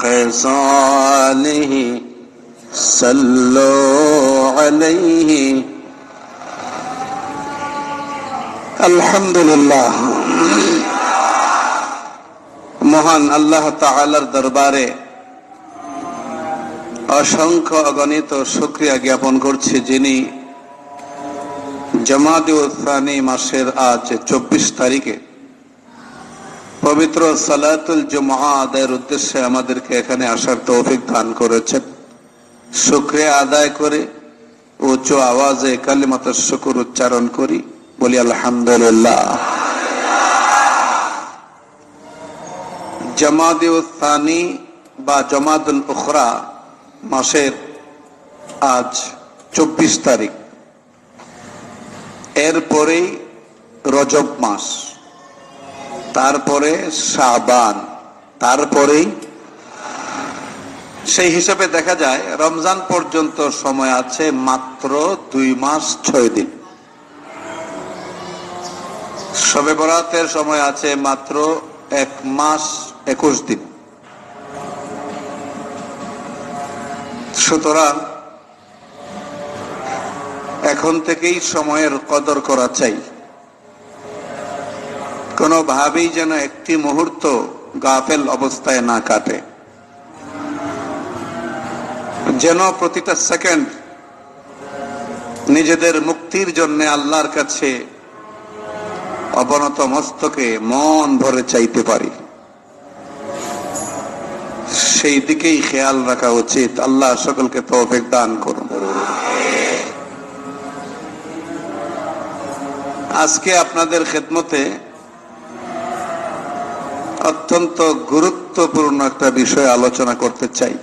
خصاله صلوا عليه আলহামদুলিল্লাহ। মহান আল্লাহ তাআলার দরবারে অসংখ্য অগণিত শুকরিয়া জ্ঞাপন করছি, যিনি জামাদুল সানি মাসের আজ 24 তারিখে পবিত্র সালাতুল জুমআ আদায়ের উদ্দেশ্যে আমাদেরকে এখানে আসার তৌফিক দান করেছেন। শুকরিয়া আদায় করে উচ্চ আওয়াজে কালিমাতুশ শুকর উচ্চারণ করি, বলি আলহামদুলিল্লাহ। জামাদুল সানি বা জামাদুল উখরা মাসের আজ 24 তারিখ, এরপরেই রজব মাস, তারপরে শাবান, তারপরেই সেই হিসাবে দেখা যায় রমজান পর্যন্ত সময় আছে মাত্র 2 মাস 6 দিন। শবে বরাতের সময় আছে মাত্র 1 মাস 21 দিন। সুতরাং এখন থেকেই সময়ের কদর করা চাই। কোনোভাবেই যেন একটি মুহূর্ত গাফেল অবস্থায় না কাটে, যেন প্রতিটা সেকেন্ড নিজেদের মুক্তির জন্য আল্লাহর কাছে অবনত মস্তকে মন ভরে চাইতে পারি, সেই দিকেই খেয়াল রাখা উচিত। আল্লাহ সকলকে তৌফিক দান করুন। আজকে আপনাদের খেদমতে অত্যন্ত গুরুত্বপূর্ণ একটা বিষয় আলোচনা করতে চাই,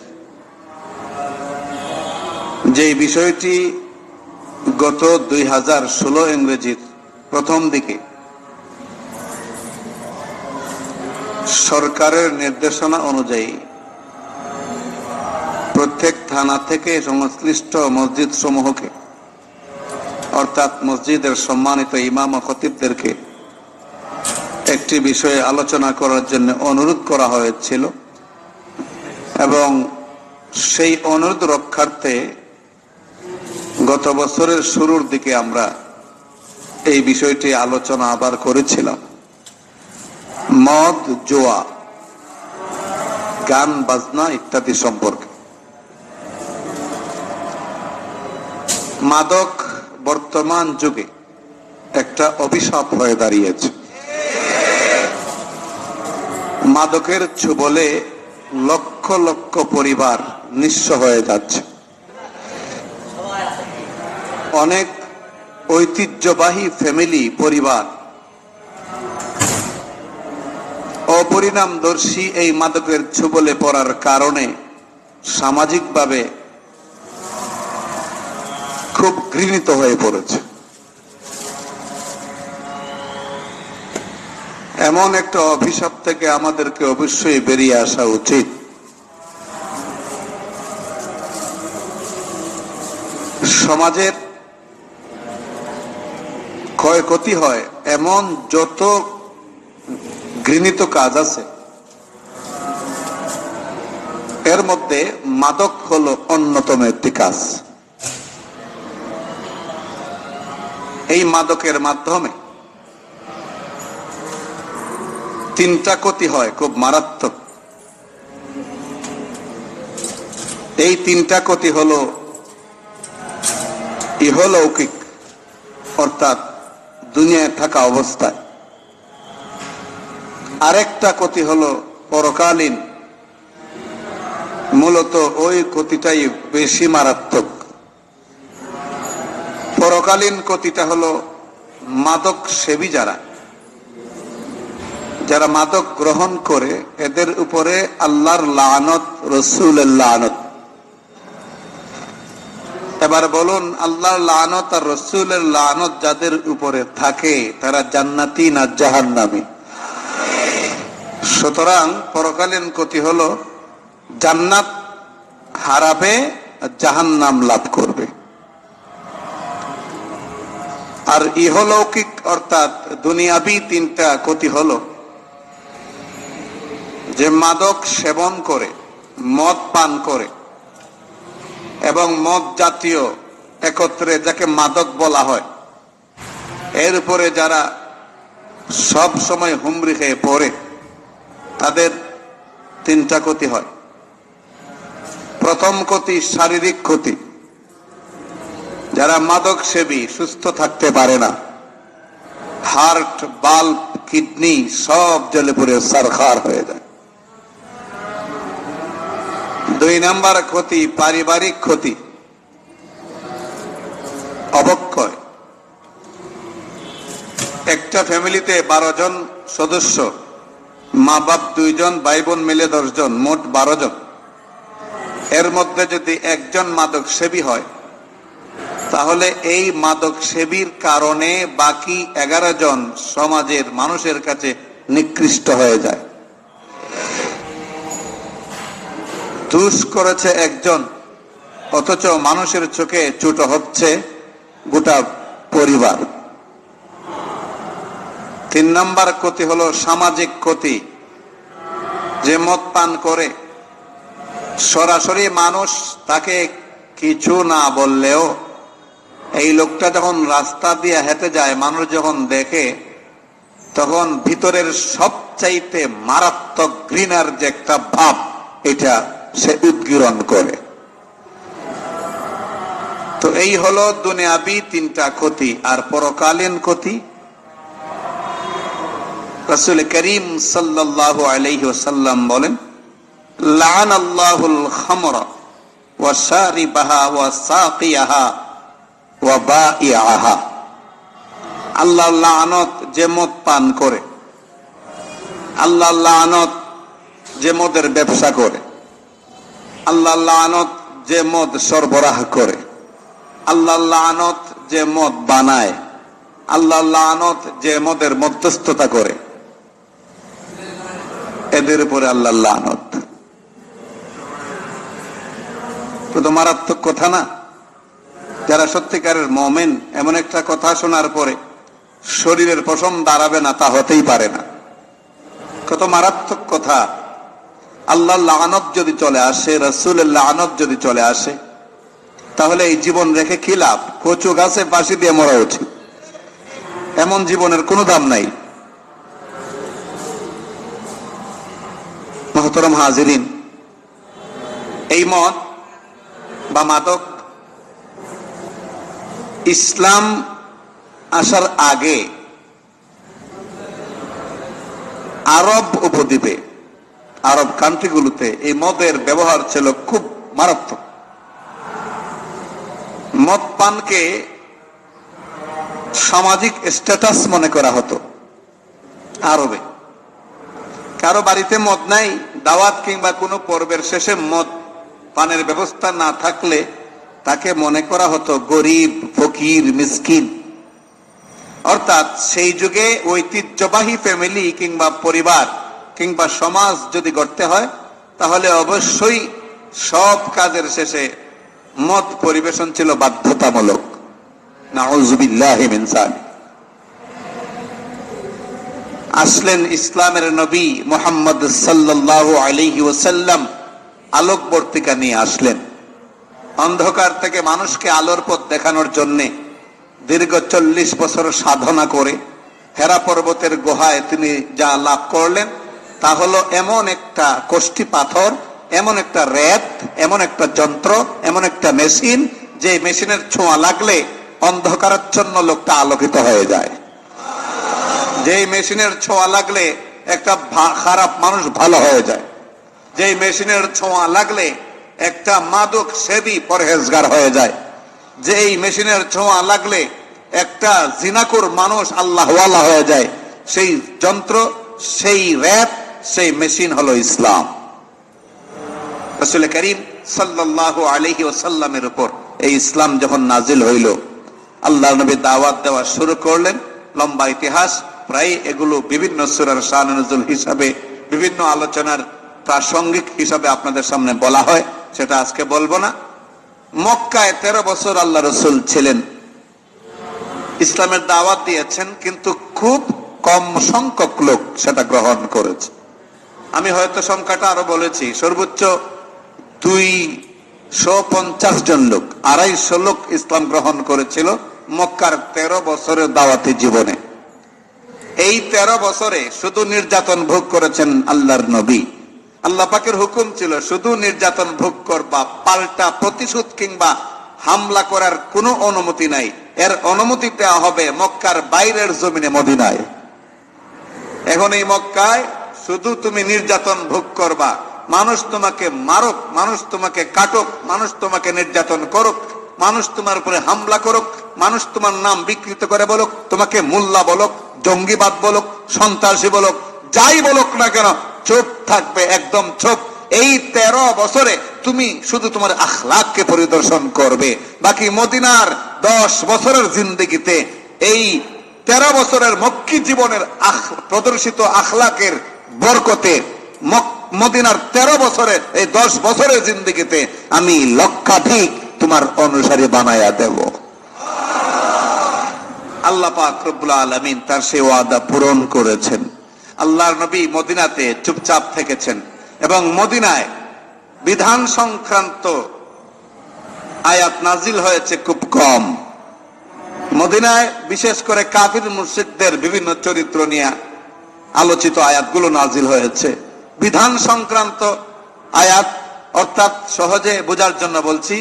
যে বিষয়টি গত 2016 ইংরেজির প্রথম দিকে সরকারের নির্দেশনা অনুযায়ী প্রত্যেক থানা থেকে সংশ্লিষ্ট মসজিদ সমূহকে, অর্থাৎ মসজিদের সম্মানিত ইমাম ও খতিবদেরকে একটি বিষয়ে আলোচনা করার জন্য অনুরোধ করা হয়েছিল, এবং সেই অনুরোধ রক্ষার্থে গত বছরের শুরুর দিকে আমরা এই বিষয়টি আলোচনা আবার করেছিলাম। মদ, জুয়া, গান বাজনা ইত্যাদি সম্পর্কে। মাদক বর্তমান যুগে একটা অভিশাপ হয়ে দাঁড়িয়েছে। মাদকের ছোবলে লক্ষ লক্ষ পরিবার নিঃস্ব হয়ে যাচ্ছে। অনেক ঐতিহ্যবাহী ফ্যামিলি, পরিবার অপরিণামদর্শী এই মাদকের ছোবলে পড়ার কারণে সামাজিকভাবে খুব ঘৃণিত হয়ে পড়েছে। এমন একটা অভিশাপ থেকে আমাদেরকে অবশ্যই বেরিয়ে আসা উচিত। সমাজের ক্ষয়ক্ষতি হয় এমন যত ঘৃণিত কাজ আছে, এর মধ্যে মাদক হলো অন্যতম একটি কাজ। এই মাদকের মাধ্যমে 3টা ক্ষতি হয় খুব মারাত্মক। এই 3টা ক্ষতি হলো ইহলৌকিক, অর্থাৎ দুনিয়ায় থাকা অবস্থায়। আরেকটা ক্ষতি হলো পরকালীন, মূলত ওই ক্ষতিটাই বেশি মারাত্মক। পরকালীন ক্ষতিটা হলো মাদক সেবী যারা মাদক গ্রহণ করে, এদের উপরে আল্লাহর লানত, রাসূলের লানত। এবার বলুন, আল্লাহর লানত আর রাসূলের লানত যাদের উপরে থাকে তারা জান্নাতি না জাহান্নামী? সুতরাং পরকালীন ক্ষতি হলো জান্নাত হারাবে, জাহান্নাম লাভ করবে। আর ইহলৌকিক অর্থাৎ দুনিয়াবি 3টা ক্ষতি হলো যে মাদক সেবন করে, মদ পান করে এবং মদ জাতীয় একত্রে যাকে মাদক বলা হয়, এর উপরে যারা সব সময় হুমড়ি খেয়ে পড়ে, তাদের তিনটা ক্ষতি হয়। প্রথম ক্ষতি শারীরিক ক্ষতি। যারা মাদক সেবী সুস্থ থাকতে পারে না, হার্ট, বাল্ব, কিডনি সব জ্বলে পুড়ে সারখার হয়ে যায়। 2 নাম্বার ক্ষতি পারিবারিক ক্ষতি, অবক্ষয়। একটা ফ্যামিলিতে 12 জন সদস্য, মা বাপ 2 জন, ভাই বোন মিলে 10 জন, মোট 12 জন। এর মধ্যে যদি একজন মাদক সেবী হয়, তাহলে এই মাদক সেবীর কারণে বাকি 11 জন সমাজের মানুষের কাছে নিকৃষ্ট হয়ে যায়। দোষ করেছে একজন, অথচ মানুষের চোখে ছোট হচ্ছে গোটা পরিবার। 3 নাম্বার ক্ষতি হলো সামাজিক ক্ষতি। যে মদ পান করে, সরাসরি মানুষ তাকে কিছু না বললেও এই লোকটা যখন রাস্তা দিয়ে হেঁটে যায়, মানুষ যখন দেখে, তখন ভিতরের সবচাইতে মারাত্মক ঘৃণার যে একটা ভাব, এটা সে উদ্গীরণ করে। তো এই হলো দুনিয়াবি 3টা ক্ষতি। আর পরকালীন ক্ষতি, রাসূল করিম সাল্লাল্লাহু আলাইহি ওয়াসাল্লাম বলেন, লাআনাল্লাহুল খামরা ওয়া শারিবাহা ওয়া সাকিয়াহা ওয়া বাঈআহা। আল্লাহর লানত যে মদ পান করে, আল্লাহর লানত যে মদের ব্যবসা করে, আল্লাহর লানত যে মদ সরবরাহ করে, আল্লাহর লানত যে মদ বানায়, আল্লাহর লানত যে মদের মধ্যস্থতা করে, এদের উপরে আল্লাহর লানত। তো মারাত্মক কথা না? যারা সত্যিকারের মুমিন, এমন একটা কথা শোনার পরে শরীরের পশম দাঁড়াবে না, তা হতেই পারে না। কত মারাত্মক কথা! আল্লাহর লানত যদি চলে আসে, রাসূলের লানত যদি চলে আসে, তাহলে এই জীবন রেখে কি লাভ? কচু গাছে ফাঁসি দিয়ে মরা উচিত। এমন জীবনের কোনো দাম নাই। মুহতারাম হাজিরিন, এই মদ বা মাদক ইসলাম আসার আগে আরব উপদ্বীপে, আরব কান্ট্রিগুলোতে এই মদের ব্যবহার ছিল খুব মারাত্মক। মদ পানকে সামাজিক স্ট্যাটাস মনে করা হতো আরবে। কারো বাড়িতে মদ নাই, দাওয়াত কিংবা কোনো পর্বের শেষে মদ পানের ব্যবস্থা না থাকলে তাকে মনে করা হতো গরিব, ফকির, মিসকিন। অর্থাৎ সেই যুগে ঐতিহ্যবাহী ফ্যামিলি কিংবা পরিবার কিংবা সমাজ যদি গড়তে হয়, তাহলে অবশ্যই সব কাজের শেষে মদ পরিবেশন ছিল বাধ্যতামূলক। নাউযুবিল্লাহি মিন যালিক। আসলেন ইসলামের নবী মুহাম্মদ সাল্লাল্লাহু আলাইহি ওয়াসাল্লাম, আলোকবর্তিকা নিয়ে আসলেন। অন্ধকার থেকে মানুষকে আলোর পথ দেখানোর জন্য দীর্ঘ 40 বছর সাধনা করে হেরা পর্বতের গুহায় তিনি যা লাভ করলেন, তা হলো এমন একটা কষ্টি পাথর, এমন একটা রেত, এমন একটা যন্ত্র, এমন একটা মেশিন, যে মেশিনের ছোঁয়া লাগলে অন্ধকারাচ্ছন্ন লোকটা আলোকিত হয়ে যায়। যেই মেশিনের ছোঁয়া লাগলে একটা খারাপ মানুষ ভালো হয়ে যায়। যেই মেশিনের ছোঁয়া লাগলে একটা মাদক সেবী পরহেজগার হয়ে যায়। যেই মেশিনের ছোঁয়া লাগলে একটা জিনাকুর মানুষ আল্লাহওয়ালা হয়ে যায়। সেই যন্ত্র, সেই রেত, সেই মেশিন হলো ইসলাম। রাসূল করিম সাল্লাল্লাহু আলাইহি ওয়াসাল্লামের উপর এই ইসলাম যখন নাজিল হইল, আল্লাহর নবী দাওয়াত দেওয়া শুরু করলেন। লম্বা ইতিহাস, প্রায় এগুলো বিভিন্ন সূরার শান নুজুল হিসাবে, বিভিন্ন আলোচনার প্রাসঙ্গিক হিসাবে আপনাদের সামনে বলা হয়, সেটা আজকে বলবো না। মক্কায় 13 বছর আল্লাহ রাসূল ছিলেন, ইসলামের দাওয়াত দিয়েছেন, কিন্তু খুব কম সংখ্যক লোক সেটা গ্রহণ করেছে। আমি হয়তো সংখ্যাটা আরো বলেছি, সর্বোচ্চ 250 জন লোক, 250 লোক ইসলাম গ্রহণ করেছিল মক্কার 13 বছরের দাওয়াতি জীবনে। এই 13 বছরে শুধু নির্যাতন ভোগ করেছেন আল্লাহর নবী। আল্লাহ পাকের হুকুম ছিল শুধু নির্যাতন ভোগ করবা, পাল্টা প্রতিশোধ কিংবা হামলা করার কোনো অনুমতি নাই। এর অনুমতি দেওয়া হবে মক্কার বাইরের জমিনে, মদিনায়। এখন এই মক্কায় শুধু তুমি নির্যাতন ভোগ করবা, মানুষ তোমাকে মারুক, মানুষ তোমাকে কাটুক, মানুষ তোমাকে নির্যাতন করুক, মানুষ তোমার উপরে হামলা করুক, মানুষ তোমার নাম বিকৃত করে বলুক, তোমাকে মোল্লা বলুক, জঙ্গিবাদ বলুক, সন্ত্রাসী বলুক, যাই বলুক না কেন, চুপ থাকবে, একদম চুপ। এই 13 বছরে তুমি শুধু তোমার আখলাককে পরিদর্শন করবে। বাকি মদিনার 10 বছরের জিন্দেগিতে এই 13 বছরের মক্কি জীবনের প্রদর্শিত আখলাকের বরকতে মদিনার 13 বছরের এই 10 বছরের জিন্দেগিতে আমি লক্ষাধিক তোমার অনুসারী বানায়া দেব। আল্লাহ পাক রব্বুল আলামিন তার সেই ওয়াদা পূরণ করেছেন। আল্লাহর নবী মদিনাতে চুপচাপ থেকেছেন এবং মদিনায় বিধান সংক্রান্ত আয়াত নাজিল হয়েছে খুব কম। মদিনায় বিশেষ করে কাফির মুশরিকদের বিভিন্ন চরিত্র নিয়ে আলোচিত আয়াতগুলো নাজিল হয়েছে। বিধান সংক্রান্ত আয়াত, অর্থাৎ সহজে বোঝার জন্য বলছি,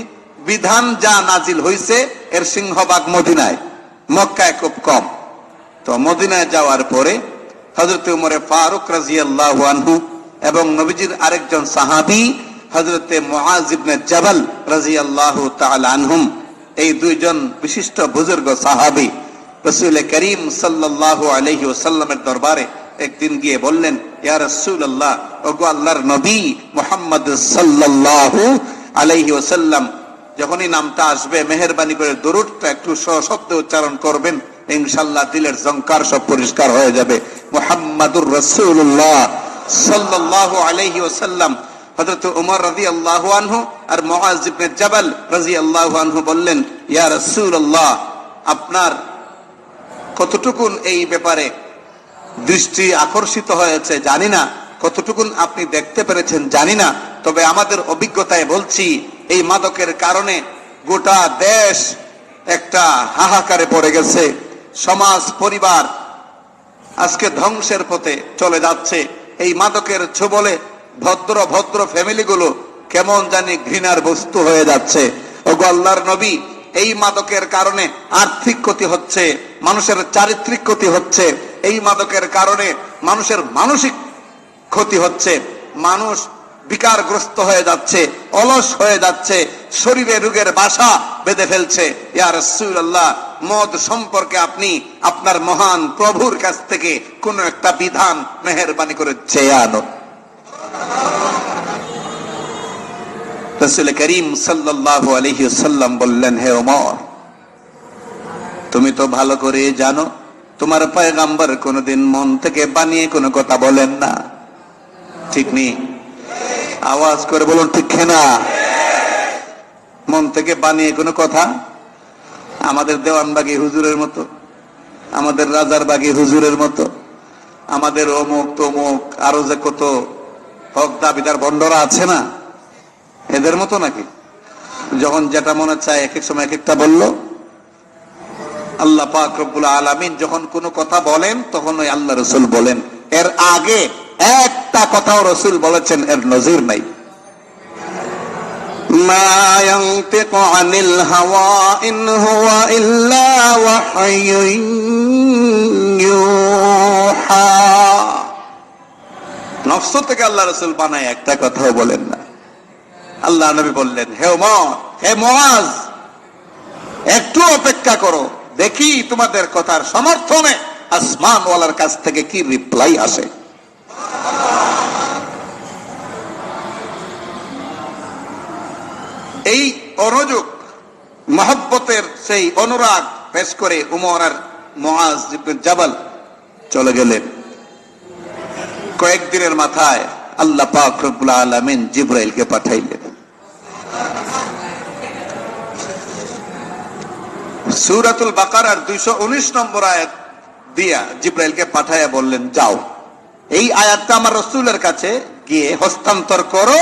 বিধান যা নাজিল হয়েছে এর সিংহভাগ মদিনায়, মক্কায় খুব কম। তো মদিনায় যাওয়ার পরে হযরত উমর ফারুক রাদিয়াল্লাহু আনহু এবং নবীজির আরেকজন সাহাবী হযরত মুআজ ইবনে জাবাল রাদিয়াল্লাহু তাআলা আনহুম, এই দুইজন বিশিষ্ট বুজুর্গ সাহাবী রাসূল করিম সাল্লাল্লাহু আলাইহি ওয়াসাল্লামের দরবারে একদিন গিয়ে বললেন, ইয়া রাসূলুল্লাহ, ওগো আল্লাহর নবী মুহাম্মদ সাল্লাল্লাহু আলাইহি ওয়াসাল্লাম, যখনই নামটা আসবে মেহেরবানি করে দরুদটা একটু সশব্দে উচ্চারণ করবেন, ইনশাআল্লাহ দিলের জংকার সব পরিষ্কার হয়ে যাবে। মুহাম্মাদুর রাসূলুল্লাহ সাল্লাল্লাহু আলাইহি ওয়াসাল্লাম। হযরত ওমর রাদিয়াল্লাহু আনহু আর মুআজ ইবনে জাবাল রাদিয়াল্লাহু আনহু বললেন, ইয়া রাসূলুল্লাহ, আপনার কতটুকুন এই ব্যাপারে দৃষ্টি আকর্ষিত হয়েছে জানি না, কতটুকুন আপনি দেখতে পেরেছেন জানি না, তবে আমাদের অভিজ্ঞতায় বলছি এই মাদকের কারণে গোটা দেশ একটা হাহাকারে পড়ে গেছে। সমাজ পরিবার আজকে ধ্বংসের পথে চলে যাচ্ছে। এই মাদকের ছোবলে ভদ্র ভদ্র ফ্যামিলিগুলো কেমন জানি ঘৃণার বস্তু হয়ে যাচ্ছে। ওগো আল্লাহর নবী, এই মাদকের কারণে আর্থিক ক্ষতি হচ্ছে, মানুষের চারিত্রিক ক্ষতি হচ্ছে, এই মাদকের কারণে মানুষের মানসিক ক্ষতি হচ্ছে, মানুষ বিকারগ্রস্ত হয়ে যাচ্ছে, অলস হয়ে যাচ্ছে, শরীরে রোগের বাসা বেঁধে ফেলছে। ইয়া রাসূলুল্লাহ, মদ সম্পর্কে আপনি আপনার মহান প্রভুর কাছ থেকে কোন একটা বিধান মেহেরবানি করে চেয়ে আনুন। রাসূল করিম সাল্লাল্লাহু আলাইহি ওয়াসাল্লাম বললেন, হে ওমর, তুমি তো ভালো করে জানো তোমার পয়গম্বর কোনদিন মন থেকে বানিয়ে কোনো কথা বলেন না, ঠিক নেই? আওয়াজ করে বলুন ঠিক না? মন থেকে বানিয়ে কোনো কথা আমাদের দেওয়ানবাগী হুজুরের মতো, আমাদের রাজারবাগী হুজুরের মতো, আমাদের অমুক তমুক আরো যে কত হক দাবিদার ভণ্ডরা আছে না, এদের মতো নাকি? যখন যেটা মনে চায় এক এক সময় এক একটা বললো। আল্লাহ পাক রব্বুল আলামিন যখন কোনো কথা বলেন তখন ওই আল্লাহ রাসূল বলেন, এর আগে একটা কথাও রাসূল বলেছেন এর নজির নাই। মা ইয়ানতিকু আনিল হাওয়া ইন হুয়া ইল্লা ওয়াহয়ুন ইউহা। নফস থেকে আল্লাহ রাসূল বানায় একটা কথাও বলেন না। আল্লাহ নবী বললেন, হে ওমর, হে মুআজ, একটু অপেক্ষা করো, দেখি তোমাদের কথার সমর্থনে আসমানওয়ালার কাছ থেকে কি রিপ্লাই আসে। এই অনুযোগ মহব্বতের সেই অনুরাগ পেশ করে উমর আর মুআজ ইবনে জাবাল চলে গেলেন। কয়েকদিনের মাথায় আল্লাহ পাক রব্বুল আলামিন জিবরাইলকে পাঠাইলেন। সূরাতুল বাকারার 219 নম্বর আয়াত দিয়া জিবরাইলকে পাঠায়া বললেন, যাও এই আয়াতটা আমার রাসূলের কাছে গিয়ে হস্তান্তর করো।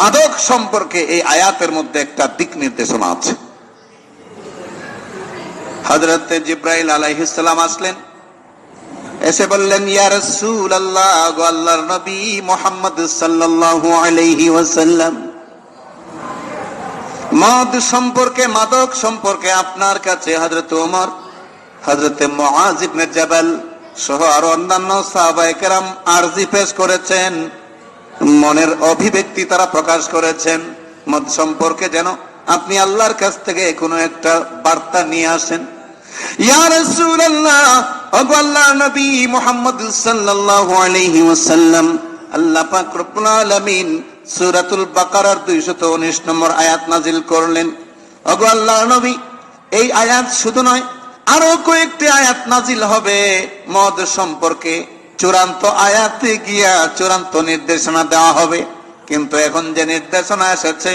মাদক সম্পর্কে এই আয়াতের মধ্যে একটা দিক নির্দেশনা আছে। হযরত জিবরাইল আলাইহিস সালাম আসলেন, এসে বললেন, ইয়া রাসূলুল্লাহ, গো আল্লাহর নবী মুহাম্মদ সাল্লাল্লাহু আলাইহি ওয়াসাল্লাম, মদ সম্পর্কে, মাদক সম্পর্কে আপনার কাছে হযরত ওমর, হযরত মুআয ইবনে জাবাল সহ আরো অন্যান্য সাহাবায়ে কেরাম আরজি পেশ করেছেন, মনের অভিব্যক্তি তারা প্রকাশ করেছেন। মদ সম্পর্কে যেন আপনি আল্লাহর কাছ থেকে কোনো একটা বার্তা নিয়ে আসেন। ইয়া রাসূলুল্লাহ, ওগো আল্লাহর নবী মুহাম্মদ সাল্লাল্লাহু আলাইহি ওয়াসাল্লাম, আল্লাহ পাক রব্বুল আলামিন সূরাতুল বাকারার 219 নম্বর আয়াত নাজিল করলেন। ওগো আল্লাহর নবী, এই আয়াত শুধু নয়, আরো কয়েকটি আয়াত নাজিল হবে মদ সম্পর্কে। চূড়ান্ত আয়াতে গিয়া চূড়ান্ত নির্দেশনা দেওয়া হবে। কিন্তু এখন যে নির্দেশনা এসেছে,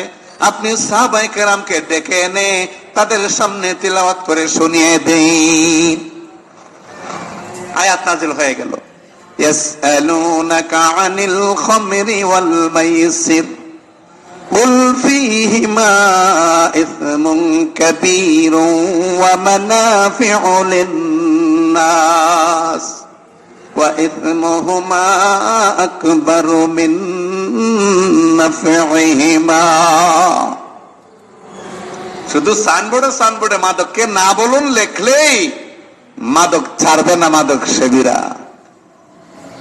আপনি সাহাবায়ে কেরামকে ডেকে এনে তাদের সামনে তিলাওয়াত করে শুনিয়ে দিন। আয়াত নাজিল হয়ে গেল। ইয়াসআলুনাকা আনিল খামরি ওয়াল মাইসির কুল ফীহিমা ইসমুন কাবীরুন ওয়া মানাফিউ লিন-নাস ওয়া ইসমুহুমা আকবারু মিন নাফইহিমা। শুধু সাইনবোর্ডে মাদককে না বলুন লেখলেই মাদক ছাড়বে না মাদক সেবীরা।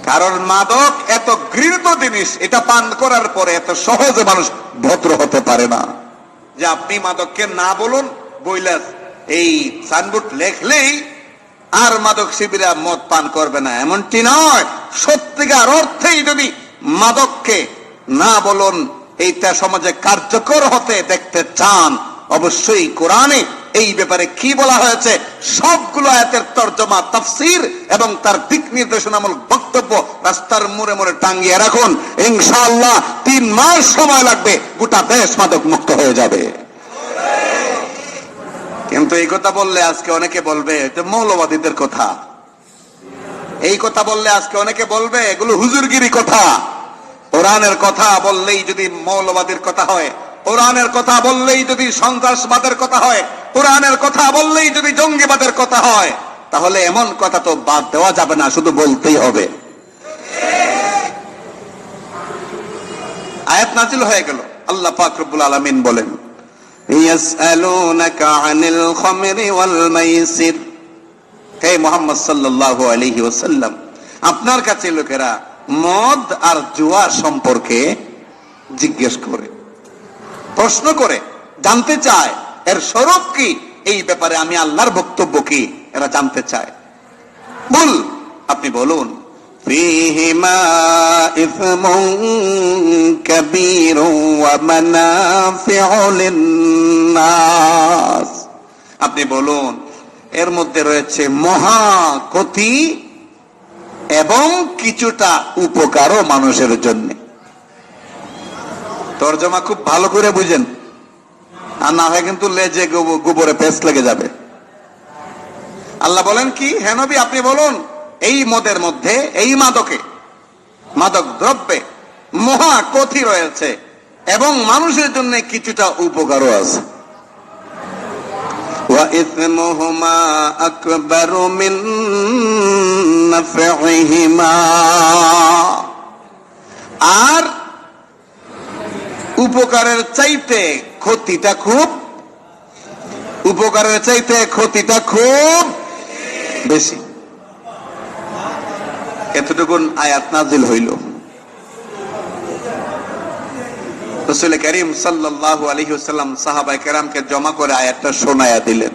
কারণ মাদক এত ঘৃণিত জিনিস, এটা পান করার পরে এত সহজে মানুষ ভদ্র হতে পারে না যে আপনি মাদককে না বলুন বইলা এই সাইনবোর্ড লেখলেই আর মাদক সেবীরা মদ পান করবে না, এমনটি নয়। সত্যিকার অর্থেই যদি মাদককে না বলুন এইটা সমাজে কার্যকর হতে দেখতে চান, অবশ্যই কোরআনে এই ব্যাপারে কি বলা হয়েছে সবগুলো আয়াতের তরজমা, তাফসীর এবং তার দিক নির্দেশনামূলক বক্তব্য রাস্তার মোড়ে মোড়ে টাঙ্গিয়ে রাখুন। ইনশাআল্লাহ 3 মাস সময় লাগবে, গোটা দেশ মাদক মুক্ত হয়ে যাবে। কিন্তু এই কথা বললে আজকে অনেকে বলবে এটা মৌলবাদীদের কথা। এই কথা বললে আজকে অনেকে বলবে এগুলো হুজুরগিরি কথা। কোরআনের কথা বললেই যদি মৌলবাদীর কথা হয়, কোরআনের কথা বললেই যদি সন্ত্রাসবাদের কথা হয়, কোরআনের কথা বললেই যদি জঙ্গিবাদের কথা হয়, তাহলে এমন কথা তো বাদ দেওয়া যাবে না, শুধু বলতেই হবে। আয়াত নাজিল হয়ে গেল। আল্লাহ পাক রব্বুল আলামিন বলেন, ইয়াসআলুনাকা আনিল খামরি ওয়াল মাইসির, হে মুহাম্মদ সাল্লাল্লাহু আলাইহি ওয়াসাল্লাম, আপনার কাছে লোকেরা মদ আর জুয়া সম্পর্কে জিজ্ঞেস করে, প্রশ্ন করে, জানতে চায় এর স্বরূপ কি, এই ব্যাপারে আমি আল্লাহর বক্তব্য কি এরা জানতে চায়। বল, আপনি বলুন, ফীহিমা ইসমুন কাবীরুন ওয়া মানাফিউ লিন-নাস, আপনি বলুন এর মধ্যে রয়েছে মহা ক্ষতি এবং কিছুটা উপকারও মানুষের জন্য। তরজমা খুব ভালো করে বুঝেন, আর না হয় কিন্তু লেজে গোবরে পেস্ট লেগে যাবে। আল্লাহ বলেন কি, হে নবী আপনি বলুন এই মদের মধ্যে, এই মাদক দ্রব্যে মহা ক্ষতি রয়েছে এবং মানুষের জন্য কিছুটা উপকারও আছে। ওয়া ইসমুহুমা আকবারু মিন নাফইহিমা, আর উপকারের চাইতে ক্ষতিটা খুব বেশি। এতটুকুন আয়াত নাজিল হইল। রাসূল কারীম সাল্লাল্লাহু আলাইহি ওয়াসাল্লাম সাহাবায়ে কেরামকে জমা করে আয়াতটা শোনায়া দিলেন।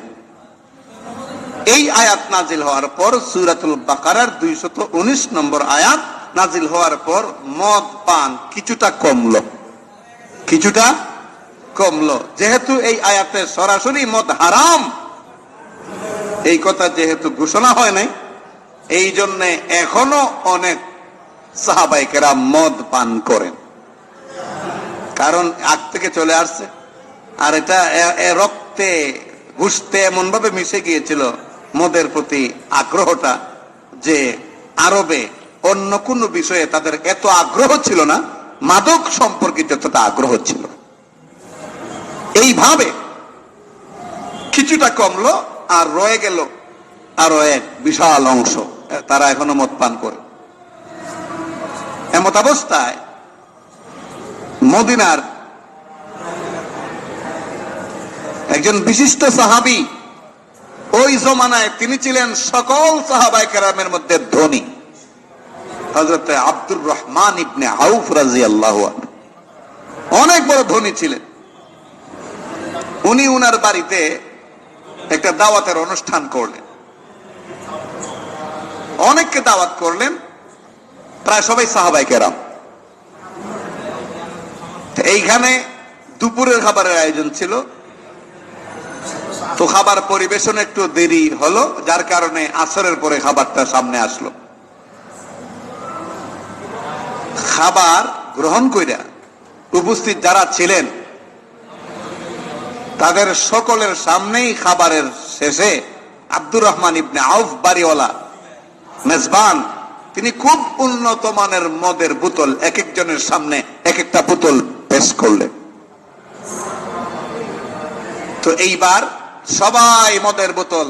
এই আয়াত নাজিল হওয়ার পর সূরাতুল বাকারার 219 নম্বর আয়াত নাজিল হওয়ার পর মদ পান কিছুটা কমলো। যেহেতু এই আয়াতে সরাসরি মদ হারাম এই কথা যেহেতু ঘোষণা হয় নাই, এই জন্য এখনো অনেক সাহাবায়ে কেরাম মদ পান করেন, কারণ আগ থেকে চলে আসছে। আর এটা রক্তে ঘুষতে এমন ভাবে মিশে গিয়েছিল মদের প্রতি আগ্রহটা, যে আরবে অন্য কোন বিষয়ে তাদের এত আগ্রহ ছিল না, মাদক সম্পর্কে যতটা আগ্রহ ছিল। এইভাবে কিছুটা কমলো, আর রয়ে গেল আরো এক বিশাল অংশ, তারা এখনো মদ পান করে। এমত অবস্থায় মদিনার একজন বিশিষ্ট সাহাবী, ওই জমানায় তিনি ছিলেন সকল সাহাবায়ে কেরামের মধ্যে ধনী, হযরত আব্দুর রহমান ইবনে আউফ রাদিয়াল্লাহু আনহু, অনেক বড় ধনী ছিলেন। উনি উনার বাড়িতে একটা দাওয়াতের অনুষ্ঠান করলেন, অনেককে দাওয়াত করলেন, প্রায় সবাই সাহাবায়ে কেরাম। এইখানে দুপুরের খাবারের আয়োজন ছিল, তো খাবার পরিবেশন একটু দেরি হলো, যার কারণে আসরের পরে খাবারটা সামনে আসলো। খাবার গ্রহণ কইরা উপস্থিত যারা ছিলেন তাদের সকলের সামনেই খাবারের শেষে আব্দুর রহমান ইবনে আউফ বাড়িওয়ালা মেজবান, তিনি খুব উন্নত মানের মদের বোতল এক একজনের সামনে এক একটা বোতল পেশ করলেন। তো এইবার সবাই মদের বোতল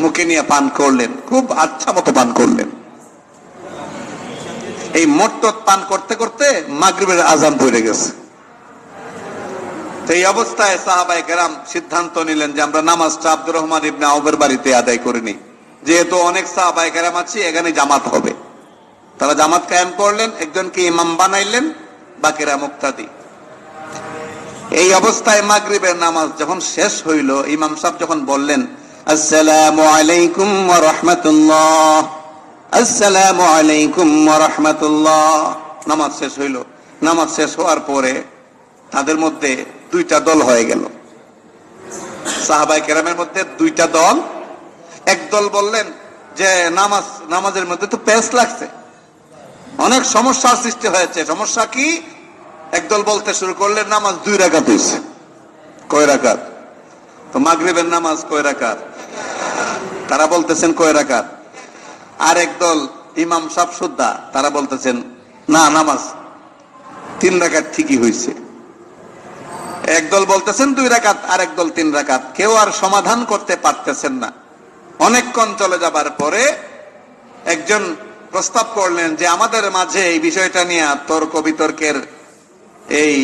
মুখে নিয়ে পান করলেন, খুব আচ্ছা মতো পান করলেন। এই মদ পান করতে করতে মাগরিবের আজান পড়ে গেছে। এই অবস্থায় সাহাবায়ে কেরাম সিদ্ধান্ত নিলেন যে আমরা নামাজটা আব্দুর রহমান ইবনে আউফের বাড়িতে আদায় করে নিই, যেহেতু অনেক সাহাবায়ে কেরাম আছে, এখানে জামাত হবে। তারা জামাত কায়েম করলেন, একজনকে ইমাম বানাইলেন, বাকিরা মুক্তাদি। এই অবস্থায় মাগরিবের নামাজ যখন শেষ হইল, ইমাম সাহেব যখন বললেন আসসালামু আলাইকুম ওয়া রাহমাতুল্লাহ, আসসালামু আলাইকুম ওয়া রাহমাতুল্লাহ, নামাজ শেষ হইল। নামাজ শেষ হওয়ার পরে তাদের মধ্যে দুইটা দল হয়ে গেল, সাহাবায়ে কেরামের মধ্যে দুইটা দল। এক দল বললেন যে নামাজের মধ্যে তো পেঁচ লাগছে, অনেক সমস্যার সৃষ্টি হয়েছে, সমস্যা কি? একদল বলতে শুরু করলেন নামাজ 2 রাকাত হয়েছে। কয় রাকাত? তো মাগরিবের নামাজ কয় রাকাত? তারা বলতেছেন কয় রাকাত। আর একদল ইমাম সাহেব সুদ্ধা, তারা বলতেছেন না, নামাজ 3 রাকাত ঠিকই হয়েছে। একদল বলতেছেন 2 রাকাত, আর একদল 3 রাকাত। কেউ আর সমাধান করতে পারতেছেন না। অনেকক্ষণ চলে যাবার পরে একজন প্রস্তাব করলেন যে আমাদের মাঝে এই বিষয়টা নিয়ে তর্ক বিতর্কের এই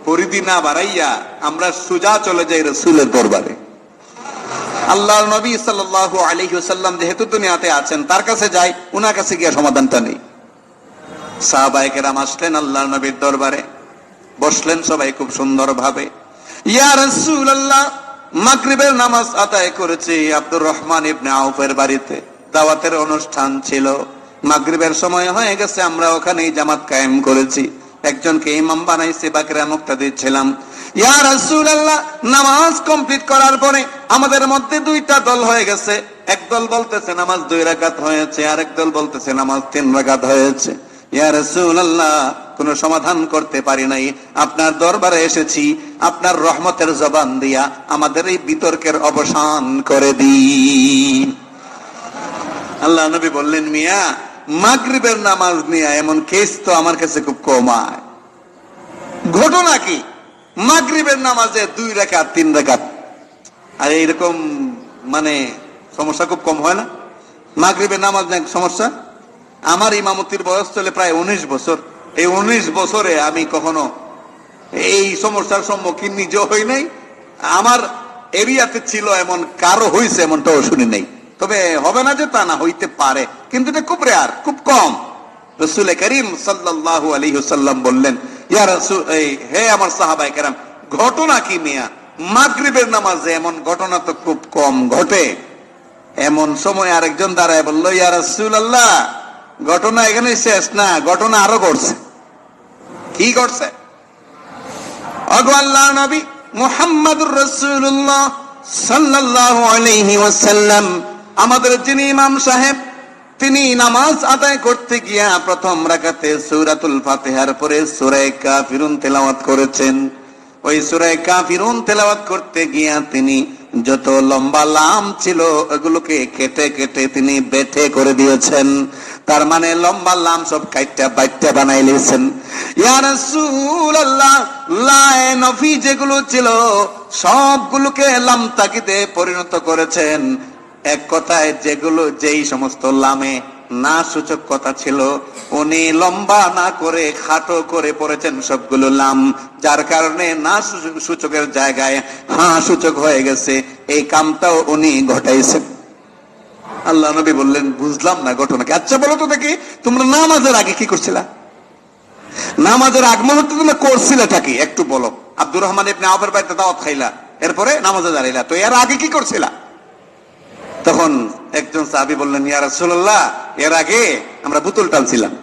পরিধি না বাড়াইয়া আমরা সোজা চলে যাই রাসূলের দরবারে। আল্লাহর নবী সাল্লাল্লাহু আলাইহি ওয়াসাল্লাম যেহেতু দুনিয়াতে আছেন, তার কাছে যাই, উনার কাছে গিয়ে সমাধানটা নেই। সাহাবায়ে কেরাম আসলেন আল্লাহর নবীর দরবারে, বসলেন সবাই খুব সুন্দর ভাবে। ইয়া রাসূলুল্লাহ, মাগরিবের নামাজ আদায় করেছি আব্দুর রহমান ইবনে আউফের বাড়িতে, দাওয়াতের অনুষ্ঠান ছিল, মাগরিবের সময় হয়ে গেছে, আমরা ওখানেই জামাত কায়েম করেছি, একজনকে ইমাম বানাইছি, বাকিরা মুক্তাদি ছিলাম। ইয়া রাসূলুল্লাহ, নামাজ কমপ্লিট করার পরে আমাদের মধ্যে দুইটা দল হয়ে গেছে, একদল বলতেছে নামাজ 2 রাকাত হয়েছে, আরেক দল বলতেছে নামাজ 3 রাকাত হয়েছে। ইয়া রাসূলুল্লাহ, কোন সমাধান করতে পারি নাই, আপনার দরবারে এসেছি আপনার রহমতের জবান দিয়া আমাদের এই বিতর্কের অবসান করে দিন। আল্লাহ নবী বললেন, মিয়া মাগরিবের নামাজ নিয়ে এমন কেস তো আমার কাছে খুব কম হয়। ঘটনা কি? মাগরিবের নামাজে 2 রাকাত 3 রাকাত, আর এইরকম মানে সমস্যা খুব কম হয় না? মাগরিবের নামাজ না সমস্যা? আমার ইমামতির বয়স চলে প্রায় 19 বছর। এই 19 বছরে আমি কখনো এই সমস্যার সম্মুখীন নিজেও হই নাই, আমার এরিয়াতে ছিল এমন কারো হয়েছে এমনটাও শুনি নাই। তবে হবে না যে তা না, হইতে পারে, কিন্তু এটা খুব রেয়ার, খুব কম। রাসূল করিম সাল্লাল্লাহু আলাইহি ওয়াসাল্লাম বললেন, ইয়া রাসূল, হে আমার সাহাবায়ে কেরাম, ঘটনা কি মিয়া? মাগরিবের নামাজে এমন ঘটনা তো খুব কম ঘটে। এমন সময় আরেকজন দাঁড়ায় বলল, ইয়া রাসূলুল্লাহ, ঘটনা এখানে শেষ না, ঘটনা আরো ঘটছে। কি ঘটছে? ওগো আল্লাহর নবী মুহাম্মদুর রাসূলুল্লাহ সাল্লাল্লাহু আলাইহি ওয়াসাল্লাম, আমাদের যিনি ইমাম সাহেব, তিনি নামাজ আদায় করতে গিয়া প্রথম রাকাতে সূরাতুল ফাতিহার পরে সূরা কাফিরুন তেলাওয়াত করেছেন। ওই সূরা কাফিরুন তেলাওয়াত করতে গিয়া তিনি যত লম্বা লাম ছিল ওগুলোকে কেটে কেটে তিনি বেঠে করে দিয়েছেন। তার মানে লম্বা লাম সব কাইটটা বাইটটা বানাইলেছেন। ইয়া রাসূলুল্লাহ, লায়ে নফি যেগুলো ছিল সবগুলোকে লাম তাকিদে পরিণত করেছেন। এক কথায় যেই সমস্ত লামে না সূচক কথা ছিল উনি লম্বা না করে খাটো করে পড়েছেন সবগুলো লাম, যার কারণে না সূচকের জায়গায় হ্যাঁ সূচক হয়ে গেছে। এই কামটাও উনি ঘটাইছেন। আল্লাহ নবী বললেন, বুঝলাম না ঘটনাকে। আচ্ছা বলো তো দেখি, তোমরা নামাজের আগে কি করছিলা? নামাজের আগ মুহূর্তে তোমরা করছিলাটা কি একটু বলো। আব্দুর রহমান ইবনে আওফের বাড়িতে দাওয়াত খাইলা, এরপরে নামাজে দাঁড়াইলা, তো এর আগে কি করছিলা? তখন একজন সাহাবী বললেন, ইয়া রাসূলুল্লাহ, এর আগে আমরা বোতল টানছিলাম,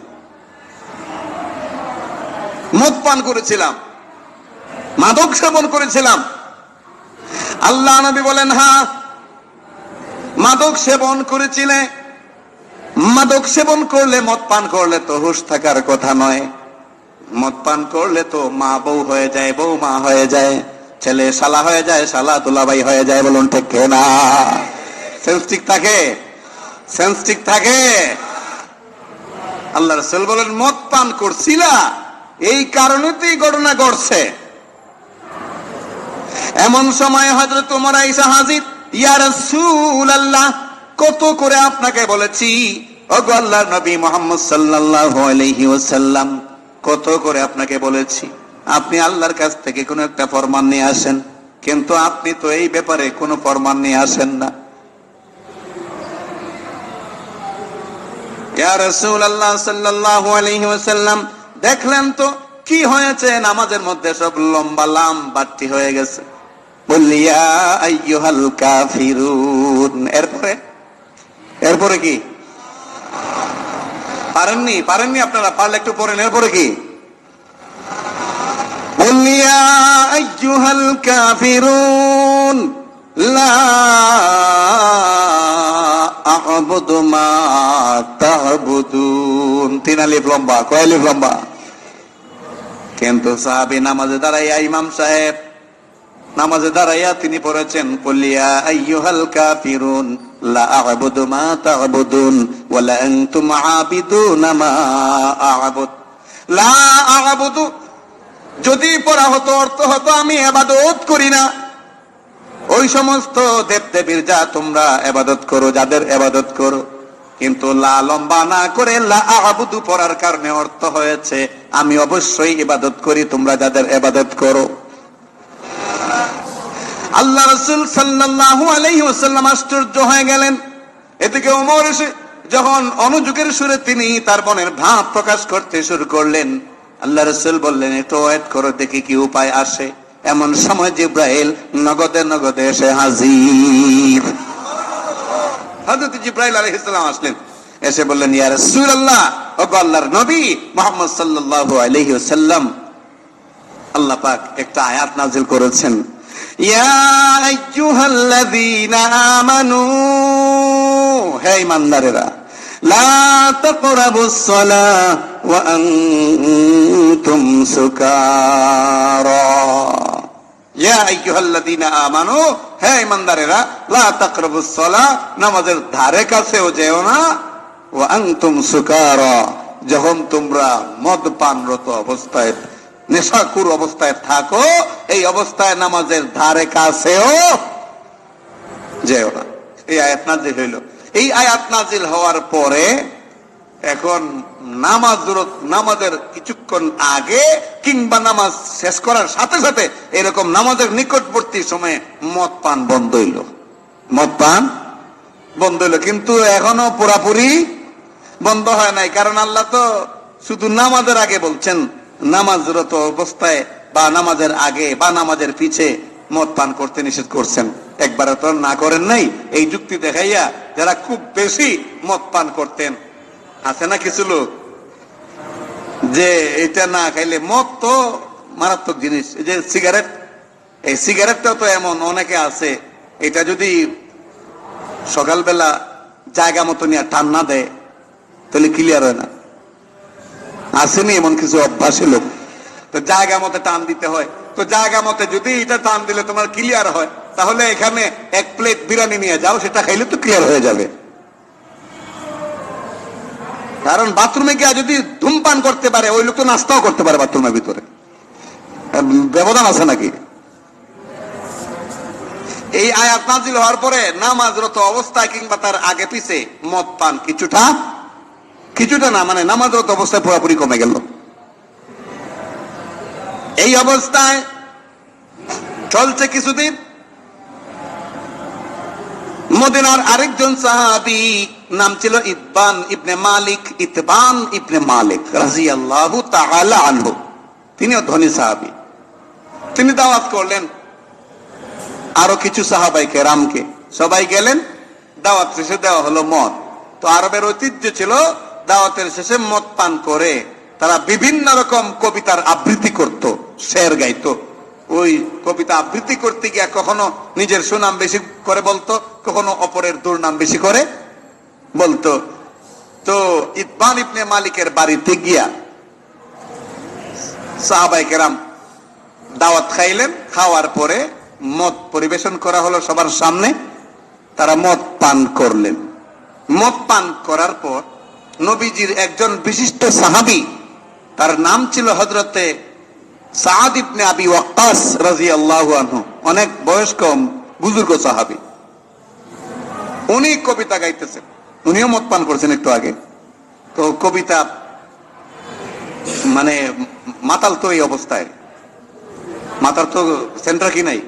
মদ পান করেছিলাম, মাদক সেবন করেছিলাম। আল্লাহ নবী বলেন, হ্যাঁ মাদক সেবন করেছিলে। মাদক সেবন করলে, মদ পান করলে তো হুঁশ থাকার কথা নয়। মদ পান করলে তো মা বউ হয়ে যায়, বউ মা হয়ে যায়, ছেলে শালা হয়ে যায়, শালা দুলাভাই হয়ে যায়। বলুন ঠিক না? সেন্স ঠিক থাকে? সেন্স ঠিক থাকে? আল্লাহ রাসূল বলেন, মদ পান করছিলা, এই কারণে তো এই ঘটনা ঘটছে। এমন সময় হযরত ওমর আয়েশা হাজির, ইয়া রাসূলুল্লাহ, কত করে আপনাকে বলেছি ওগো আল্লাহর নবী মুহাম্মদ সাল্লাল্লাহু আলাইহি ওয়াসাল্লাম, কত করে আপনাকে বলেছি আপনি আল্লাহর কাছ থেকে কোনো একটা ফরমান নিয়ে আসেন, কিন্তু আপনি তো এই ব্যাপারে কোনো ফরমান নিয়ে আসেন না। ইয়া রাসূলুল্লাহ সাল্লাল্লাহু আলাইহি ওয়াসাল্লাম, দেখলেন তো কি হয়েছে, নামাজের মধ্যে সব লম্বা লাম বাড়তি হয়ে গেছে। বললি ইয়া আইয়ুহাল কাফিরুন, এরপরে কি পারেননি আপনারা? পারলে একটু পড়েন, এরপরে কি? বললি ইয়া আইয়ুহাল কাফিরুন লা আ'বুদু মা তা'বুদুন। 3 আলিফ লম্বা, কয় আলিফ লম্বা? কিন্তু সাহাবী নামাজে দাঁড়াইয়া, ইমাম সাহেব নামাজে দাঁড়াইয়া তিনি পড়েছেন, কুল ইয়া আইয়ুহাল কাফিরুন লা আ'বুদু মা তা'বুদুন ওয়া লা আনতুম আবিদুনা মা আ'বুদ। লা আ'বুদু যদি পড়া হতো, অর্থ হতো আমি ইবাদত করি না ওই সমস্ত দেবদেবীর যা তোমরা ইবাদত করো, যাদের ইবাদত করো। কিন্তু লা লম্বা না করে লা আ'বুদু পড়ার কারণে অর্থ হয়েছে আমি অবশ্যই ইবাদত করি তোমরা যাদের ইবাদত করো। আল্লাহ রাসূল সাল্লাল্লাহু আলাইহি ওয়াসাল্লাম আশ্চর্য হয়ে গেলেন। এদিকে ওমর এসে যখন অনুযোগের সুরে তিনি তার মনের ভাব প্রকাশ করতে শুরু করলেন, আল্লাহ রাসূল বললেন, একটু ওয়েট করো দেখি কি উপায় আসে। এমন সময় জিব্রাইল নগদে নগদে এসে হাজির। হযরত জিব্রাইল আলাইহিস সালাম আসলেন, এসে বললেন, ইয়া রাসূলুল্লাহ, ওগো আল্লাহর নবী মুহাম্মদ সাল্লাল্লাহু আলাইহি ওয়াসাল্লাম, আল্লাহ পাক একটা আয়াত নাযিল করেছেন, ইয়া আইয়ুহাল্লাযীনা আমানু, হে ঈমানদারেরা, লা তাকরাবুস সালাহ ওয়া আনতুম সুকারা। ইয়া আইয়ুহাল্লাযীনা আমানু, হে ঈমানদারেরা, লা তাকরাবুস সালাহ, নামাজের ধারে কাছেও যেও না, ওয়া আনতুম সুকারা, যখন তোমরা মদ পানরত অবস্থায়, নেশাকুর অবস্থায় থাকো, এই অবস্থায় নামাজের ধারে কাছেও যেও না। এই আয়াত নাযিল হইল। এই আয়াত নাযিল হওয়ার পরে এখন নামাজের কিছুক্ষণ আগে কিংবা নামাজ শেষ করার সাথে সাথে এরকম নামাজের নিকটবর্তী সময়ে মদ পান বন্ধ হইল। মদ পান বন্ধ হইল, কিন্তু এখনো পুরাপুরি বন্ধ হয় নাই। কারণ আল্লাহ তো শুধু নামাজের আগে বলছেন, নামাজরত অবস্থায় বা নামাজের আগে বা নামাজের পিছে মদ পান করতে নিষেধ করছেন। একবার তো না করেন নাই, এই যুক্তি দেখাইয়া যারা খুব বেশি মদ পান করতেন, আছে না কিছু লোক যে এটা না খাইলে, মদ তো মারাত্মক জিনিস। এই যে সিগারেট, এই সিগারেটটাও তো এমন অনেকে আছে, এটা যদি সকালবেলা জায়গা মতো নিয়ে টান না দেয় তাহলে ক্লিয়ার হয় না। আসেনি এমন কিছু অভ্যাসী লোক, তো জায়গা মতো টান দিতে হয়। তো জায়গা মতো যদি এটা টান দিলে তোমার ক্লিয়ার হয়, তাহলে এখানে 1 প্লেট বিরিয়ানি নিয়ে যাও, সেটা খাইলে তো ক্লিয়ার হয়ে যাবে। কারণ বাথরুমে গিয়ে যদি ধূমপান করতে পারে ওই লোক তো নাস্তাও করতে পারে বাথরুমের ভিতরে, ব্যবধান আছে নাকি? এই আয়াত নাজিল হওয়ার পরে নামাজরত অবস্থায় কিংবা তার আগে পিছে মদ পান কিছুটা না, মানে নামাজরত অবস্থায় পুরোপুরি কমে গেল। এই অবস্থায় চলছে কিছুদিন। মদিনার আরেকজন সাহাবী নাম ছিল ইতবান ইবনে মালিক রাদিয়াল্লাহু তাআলা আনহু, তিনিও ধনী সাহাবী। তিনি দাওয়াত করলেন আরো কিছু সাহাবাই কেরামকে, সবাই গেলেন। দাওয়াত শেষে দেওয়া হলো মদ। তো আরবের ঐতিহ্য ছিল দাওয়াতের শেষে মদ পান করে তারা বিভিন্ন রকম কবিতার আবৃত্তি করত, শের গাইতো। ওই কবিতা আবৃত্তি করতে গিয়া কখনো নিজের সুনাম বেশি করে বলতো, কখনো অপরের দুর্নাম বেশি করে বলতো। তো ইতবান ইবনে মালিকের বাড়িতে গিয়া সাহাবায়ে কেরাম দাওয়াত খাইলেন। খাওয়ার পরে মদ পরিবেশন করা হলো সবার সামনে, তারা মদ পান করলেন। মদ পান করার পর নবীজির একজন বিশিষ্ট সাহাবী, তার নাম ছিল হযরতে সাদ ইবনে আবি ওয়াক্কাস রাদিয়াল্লাহু আনহু, অনেক বয়স কম বুজুর্গ সাহাবী। উনি কবিতা গাইতেছেন, উনিও মদ পান করছেন একটু আগে। তো কবিতা মানে মাতাল তো এই অবস্থায়, মাতার তো সেন্টার কি নাই,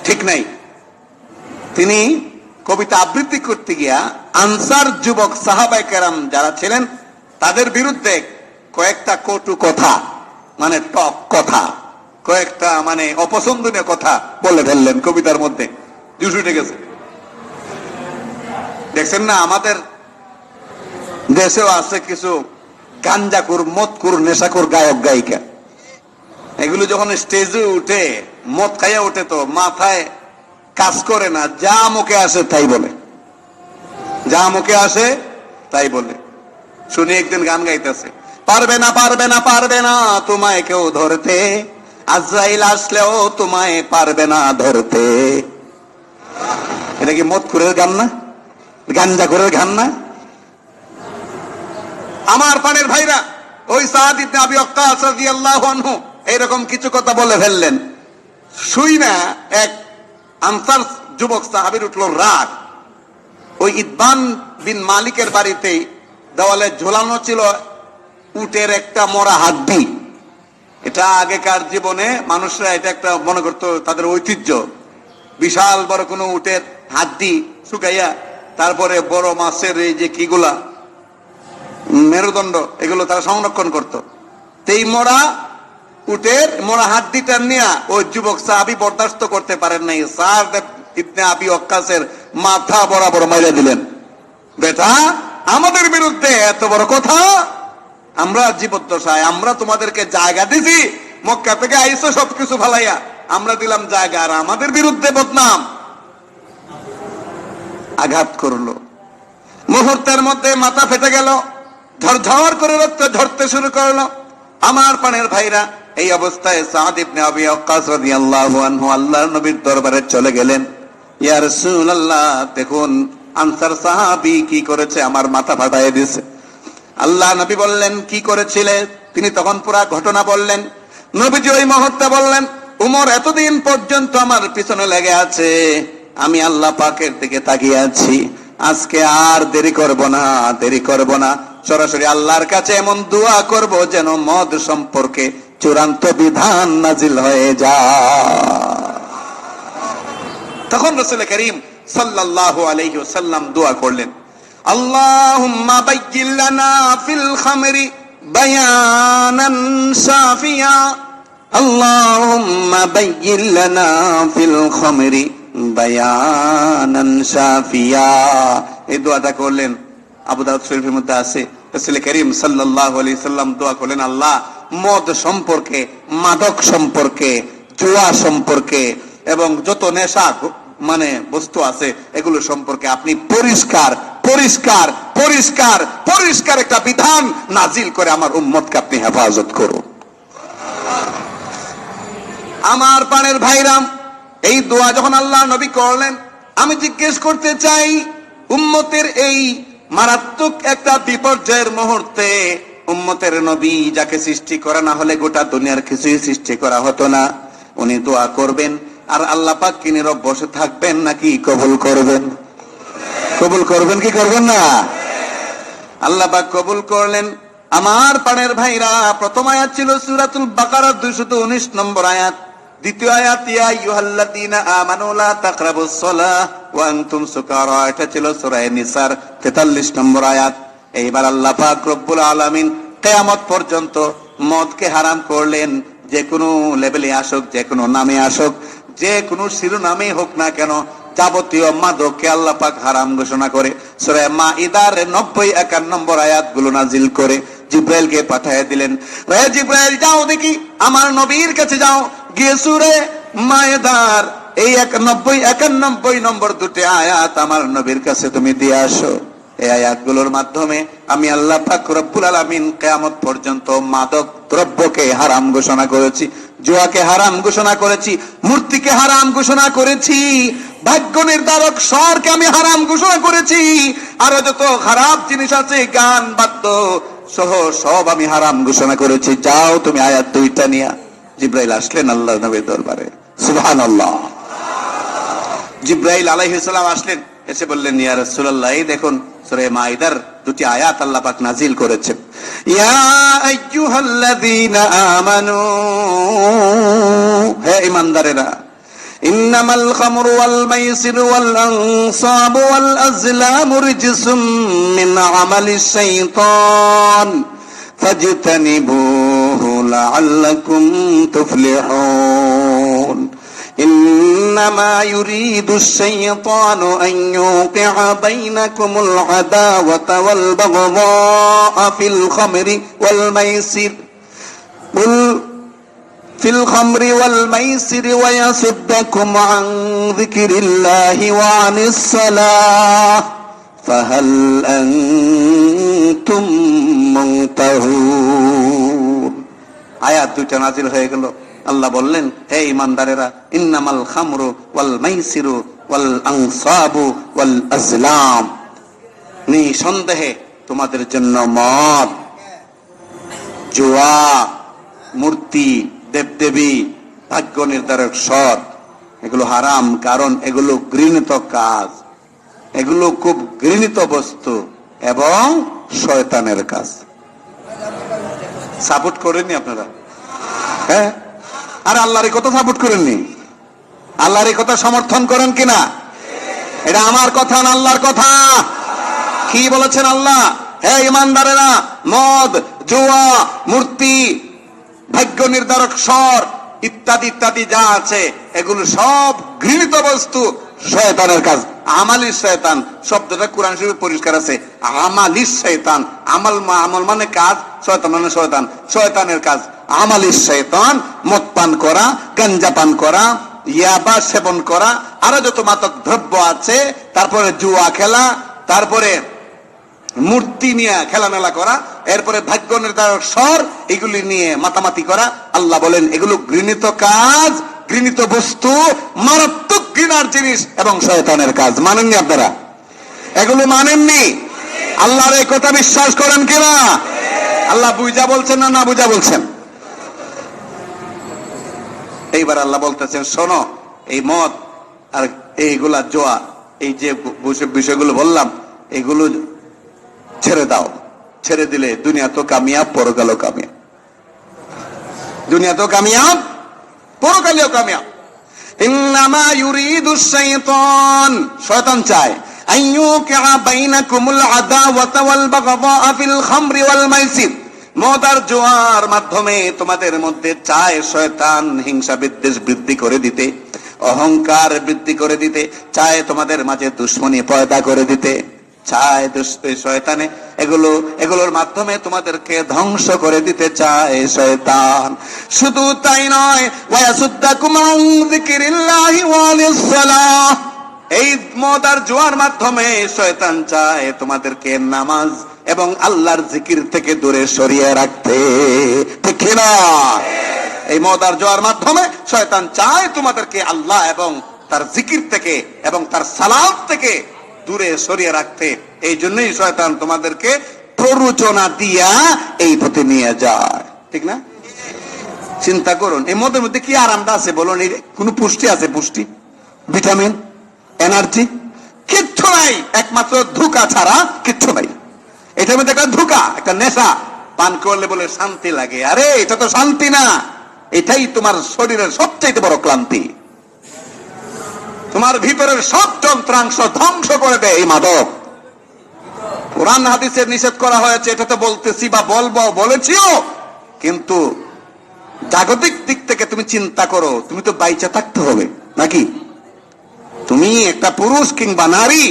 ঠিক নাই। তিনি কবিতা আবৃত্তি করতে গিয়া আনসার যুবক সাহাবায়ে কেরাম যারা ছিলেন তাদের বিরুদ্ধে কয়েকটা কটু কথা, মানে টক কথা, কয়েকটা মানে অপছন্দনীয় কথা বলে ফেললেন কবিতার মধ্যে। জুস উঠে গেছে। দেখছেন না, আমাদের দেশেও আছে কিছু গাঞ্জাকুর, মদকুর, নেশাকুর গায়ক গায়িকা। এগুলো যখন স্টেজে উঠে, মদ খাইয়া উঠে, তো মাথায় কাজ করে না, যা মুখে আসে তাই বলে, যা মুখে আসে তাই বলে। শুনি একদিন গান গাইতেছে, পারবে না পারবে না পারবে না তোমায় কেউ ধরতে, আজরাইল আসলেও তোমায় পারবে না ধরতে। এটা কি মদকুরের গান না, গাঞ্জাকুরের গান না? আমার পানের ভাইরা, ওই সাদ ইবনে আবি ওয়াক্কাস রাদিয়াল্লাহু আনহু এইরকম কিছু কথা বলে ফেললেন। শুই না এক আনসার যুবক সাহাবীর উঠল রাগ। ওই ইতবান বিন মালিকের বাড়িতে দেওয়ালে ঝোলানো ছিল উটের একটা মরা হাড্ডি। এটা আগেকার জীবনে মানুষরা এটা একটা মনে করতো তাদের ঐতিহ্য। বিশাল বড় কোনো উটের হাড্ডি শুকাইয়া তারপরে বড় মাছের এই যে কিগুলা মেরুদণ্ড, এগুলো তারা সংরক্ষণ করত। এই মরা উটের মরা হাড্ডিটা নিয়ে ওই যুবক সাহাবী বরদাস্ত করতে পারেন নাই, সাদ ইবনে আবি ওয়াক্কাসের মাথা বরাবর মাইরা দিলেন। বেটা, আমাদের বিরুদ্ধে এত বড় কথা, আমরা জীবদ্দশায় আমরা তোমাদেরকে জায়গা দিছি, মক্কা থেকে আইসো সবকিছু ফালাইয়া, আমরা দিলাম জায়গা, আর আমাদের বিরুদ্ধে বদনাম। আঘাত করলো, মুহূর্তের মধ্যে মাথা ফেটে গেল, ঝরঝর করে রক্ত ঝরতে শুরু করলো। আমার পানের ভাইরা, এই অবস্থায় সাদ ইবনে আবি ওয়াক্কাস রাদিয়াল্লাহু আনহু আল্লাহর নবীর দরবারে চলে গেলেন। ইয়া রাসূলুল্লাহ, দেখুন আনসার সাহাবী কি করেছে, আমার মাথা ফাটায় দিয়েছে। আল্লাহ নবী বললেন, কি করেছিলে? তিনি তখন পুরা ঘটনা বললেন। নবীজি ওই মুহূর্তে বললেন, উমর এতদিন পর্যন্ত আমার পিছনে লেগে আছে, আমি আল্লাহ পাকের দিকে তাকিয়ে আছি, আজকে আর দেরি করব না, সরাসরি আল্লাহর কাছে এমন দোয়া করব যেন মদ সম্পর্কে চূড়ান্ত বিধান নাজিল হয়ে যায়। তখন রাসূল করিম সাল্লাল্লাহু আলাইহি ওয়াসাল্লাম দোয়া করলেন, আল্লাহুম্মা বায়্যিন লানা ফিল খামরি বায়ানান শাফিয়া, আল্লাহুম্মা বায়্যিন লানা ফিল খামরি বায়ানান শাফিয়া। এই দোয়াটা করলেন, আবু দাউদ শরীফের মধ্যে আছে। রাসূল করিম সাল্লাল্লাহু আলাইহি সাল্লাম দোয়া করলেন, আল্লাহ মদ সম্পর্কে, মাদক সম্পর্কে, জুয়া সম্পর্কে এবং যত নেশা মানে বস্তু আছে এগুলো সম্পর্কে আপনি পরিষ্কার পরিষ্কার পরিষ্কার পরিষ্কার একটা বিধান নাজিল করে আমার উম্মতকে আপনি হেফাজত করুন। আমার প্রাণের ভাইরাম, এই দোয়া যখন আল্লাহ নবী করলেন, আমি জিজ্ঞেস করতে চাই, উম্মতের এই মারাত্মক একটা বিপর্যয়ের মুহূর্তে উম্মতের নবী যাকে সৃষ্টি করা না হলে গোটা দুনিয়ার কিছুই সৃষ্টি করা হতো না, উনি দোয়া করবেন আর আল্লাহ পাক কি নীরব বসে থাকবেন নাকি কবুল করবেন? কবুল করবেন কি করবেন না? আল্লাহ পাক কবুল করলেন। আমার পাড়ের ভাইরা, প্রথম আয়াত ছিল সূরাতুল বাকারার 219 নম্বর আয়াত। দ্বিতীয় আয়াত ইয়া আইয়ুহাল্লাযীনা আমানু লা তাকরাবুস সালাহ ওয়া আনতুম সুকারা, এটা ছিল সূরা নিসার 43 নম্বর আয়াত। এইবার আল্লাহ পাক রব্বুল আলামিন কিয়ামত পর্যন্ত মদকে হারাম করলেন। যে কোনো লেভেলে আসুক, যে কোনো নামে আসুক, যে কোনো শিরোনামে হোক না কেন, যাবতীয় মাদককে আল্লাহ পাক হারাম ঘোষণা করে সূরা মাইদার 90-91 নম্বর আয়াতগুলো নাজিল করে জিব্রাইলকে পাঠিয়ে দিলেন। হে জিব্রাইল, যাও দেখি আমার নবীর কাছে যাও, গিয়ে সূরা মাইদার এই 90-91 নম্বর দুটি আয়াত আমার নবীর কাছে তুমি দিয়ে আসো। এই আয়াতগুলোর মাধ্যমে আমি আল্লাহ পাক রব্বুল আলামিন কিয়ামত পর্যন্ত মাদক দ্রব্যকে হারাম ঘোষণা করেছি, জুয়াকে হারাম ঘোষণা করেছি, মূর্তিকে হারাম ঘোষণা করেছি, ভাগ্য নির্ধারক স্বরকে আমি হারাম ঘোষণা করেছি, আরো যত খারাপ জিনিস আছে গান বাদ্য সহ সব আমি হারাম ঘোষণা করেছি। যাও তুমি আয়াত দুইটা নিয়ে। জিব্রাইল আসলেন আল্লাহর নবীর দরবারে। সুবহানাল্লাহ। জিব্রাইল আলাইহিস সালাম আসলেন, এসে বললেন ইয়া রাসূলুল্লাহ, এই দেখুন সূরা মাইদার দুটি আয়াত আল্লাহ পাক নাজিল করেছেন। ইয়া আইয়ুহাল্লাযীনা আমানু, হে ঈমানদারেরা, ইন্নামাল খামরু ওয়াল মাইসিরু ওয়াল আনসাবু ওয়াল আজলামু রিজসুম মিন আমালিশ শাইতান ফাজতানিবুহু লাআল্লাকুম তুফলিহুন। إنما يريد الشيطان أن يوقع بينكم العداوة والبغضاء في الخمر والميسر ويصدكم عن ذكر الله وعن الصلاة فهل أنتم منتهون। আয়াত দুটো নাজিল হয়ে গেল। আল্লাহ বললেন, হে ঈমানদারেরা, ইন্নামাল খামরু ওয়াল মাইসিরু ওয়াল আনসাবু ওয়াল আজলাম, নিঃসন্দেহে তোমাদের জন্য মদ, জুয়া, মূর্তি, দেবদেবী, ভাগ্য নির্ধারক স্বর, এগুলো হারাম। কারণ এগুলো ঘৃণিত কাজ, এগুলো খুব ঘৃণিত বস্তু এবং শয়তানের কাজ। সাপোর্ট করেননি আপনারা? হ্যাঁ, আর আল্লাহর কথা সাপোর্ট করেননি? আল্লাহর কথা সমর্থন করেন কিনা? এটা আমার কথা না আল্লাহর কথা। কি বলেছেন আল্লাহ? হে ঈমানদারেরা, মদ, জুয়া, মূর্তি, ভাগ্য নির্ধারক স্বর ইত্যাদি ইত্যাদি যা আছে এগুলো সব ঘৃণিত বস্তু, শয়তানের কাজ। আমালিস শয়তান শব্দটা কোরআন শরীফে পরিষ্কার আছে। আমালিস শয়তান, আমল মানে কাজ, শয়তান মানে শয়তান, শয়তানের কাজ। আমালিস শয়তান, মদ পান করা, গাঞ্জা পান করা, ইয়াবা সেবন করা, আরো যত মাদক দ্রব্য আছে, তারপরে জুয়া খেলা, তারপরে মূর্তি নিয়ে খেলামেলা করা, এরপরে ভাগ্য নির্ধারক স্বর, এগুলি নিয়ে মাতামাতি করা। আল্লাহ বলেন এগুলো ঘৃণিত কাজ, ঘৃণিত বস্তু, মারাত্মক ঘৃণার জিনিস এবং শয়তানের কাজ। মানেননি আপনারা? এগুলো মানেননি? আল্লাহর এই কথা বিশ্বাস করেন কিনা? আল্লাহ বুঝা বলছেন না না বুঝা বলছেন? এইবার আল্লাহ বলতেছেন, শোনো, এই মদ আর এইগুলা জোয়া, এই যে বিষয়গুলো বললাম, এগুলো ছেড়ে দাও। ছেড়ে দিলে দুনিয়া তো কামিয়াব, পরকালও কামিয়াব। দুনিয়া তো কামিয়াব, পরকালেও কামিয়াব। ইন্নামা ইউরিদুশ শাইতান, শয়তান চায়, আইয়ুকিআ বাইনাকুমুল আদাওয়াতা ওয়াল বাগদা ফিল খামরি ওয়াল মাইসির, মদ আর জুয়ার মাধ্যমে তোমাদের মধ্যে চায় শয়তান হিংসা বিদ্বেষ বৃদ্ধি করে দিতে, অহংকার বৃদ্ধি করে দিতে, চায় তোমাদের মাঝে দুশ্মনী পয়দা করে দিতে, চায় শয়তানে এগুলোর মাধ্যমে তোমাদেরকে ধ্বংস করে দিতে চায় শয়তান। শুধু তাই নয়, ওয়ায়াসুদ্দাকুম আন যিকিরিল্লাহি ওয়া আনিস সালাহ, এই মদ আর জুয়ার মাধ্যমে শয়তান চায় তোমাদেরকে নামাজ এবং আল্লাহর জিকির থেকে দূরে সরিয়ে রাখতে। ঠিক কিনা? এই মদ আর জুয়ার মাধ্যমে শয়তান চায় তোমাদেরকে আল্লাহ এবং তার জিকির থেকে এবং তার সালাত থেকে দূরে সরিয়ে রাখতে। এই জন্যই শয়তান তোমাদেরকে প্ররোচনা দিয়া এই পথে নিয়ে যায়, ঠিক না? চিন্তা করুন, এই মদের মধ্যে কি আরামটা আছে বলুন? কোন পুষ্টি আছে? পুষ্টি, ভিটামিন, এনার্জি কিচ্ছু নাই, একমাত্র ধোঁকা ছাড়া কিচ্ছু নাই। এটার মধ্যে একটা ধোঁকা, একটা নেশা, পান করলে বলে শান্তি লাগে। আরে এটা তো শান্তি না, এটাই তোমার শরীরের সবচেয়ে বড় ক্লান্তি। তোমার ভিতরের সব যন্ত্রাংশ ধ্বংস করে দেয় এই মাদক। কোরআন হাদিসে নিষেধ করা হয়েছে, এটা তো বলতেছি বা বলবো, বলেছিও, কিন্তু জাগতিক দিক থেকে তুমি চিন্তা করো, তুমি তো বাইচা থাকতে হবে নাকি? তুমি একটা পুরুষ কিংবা নারী,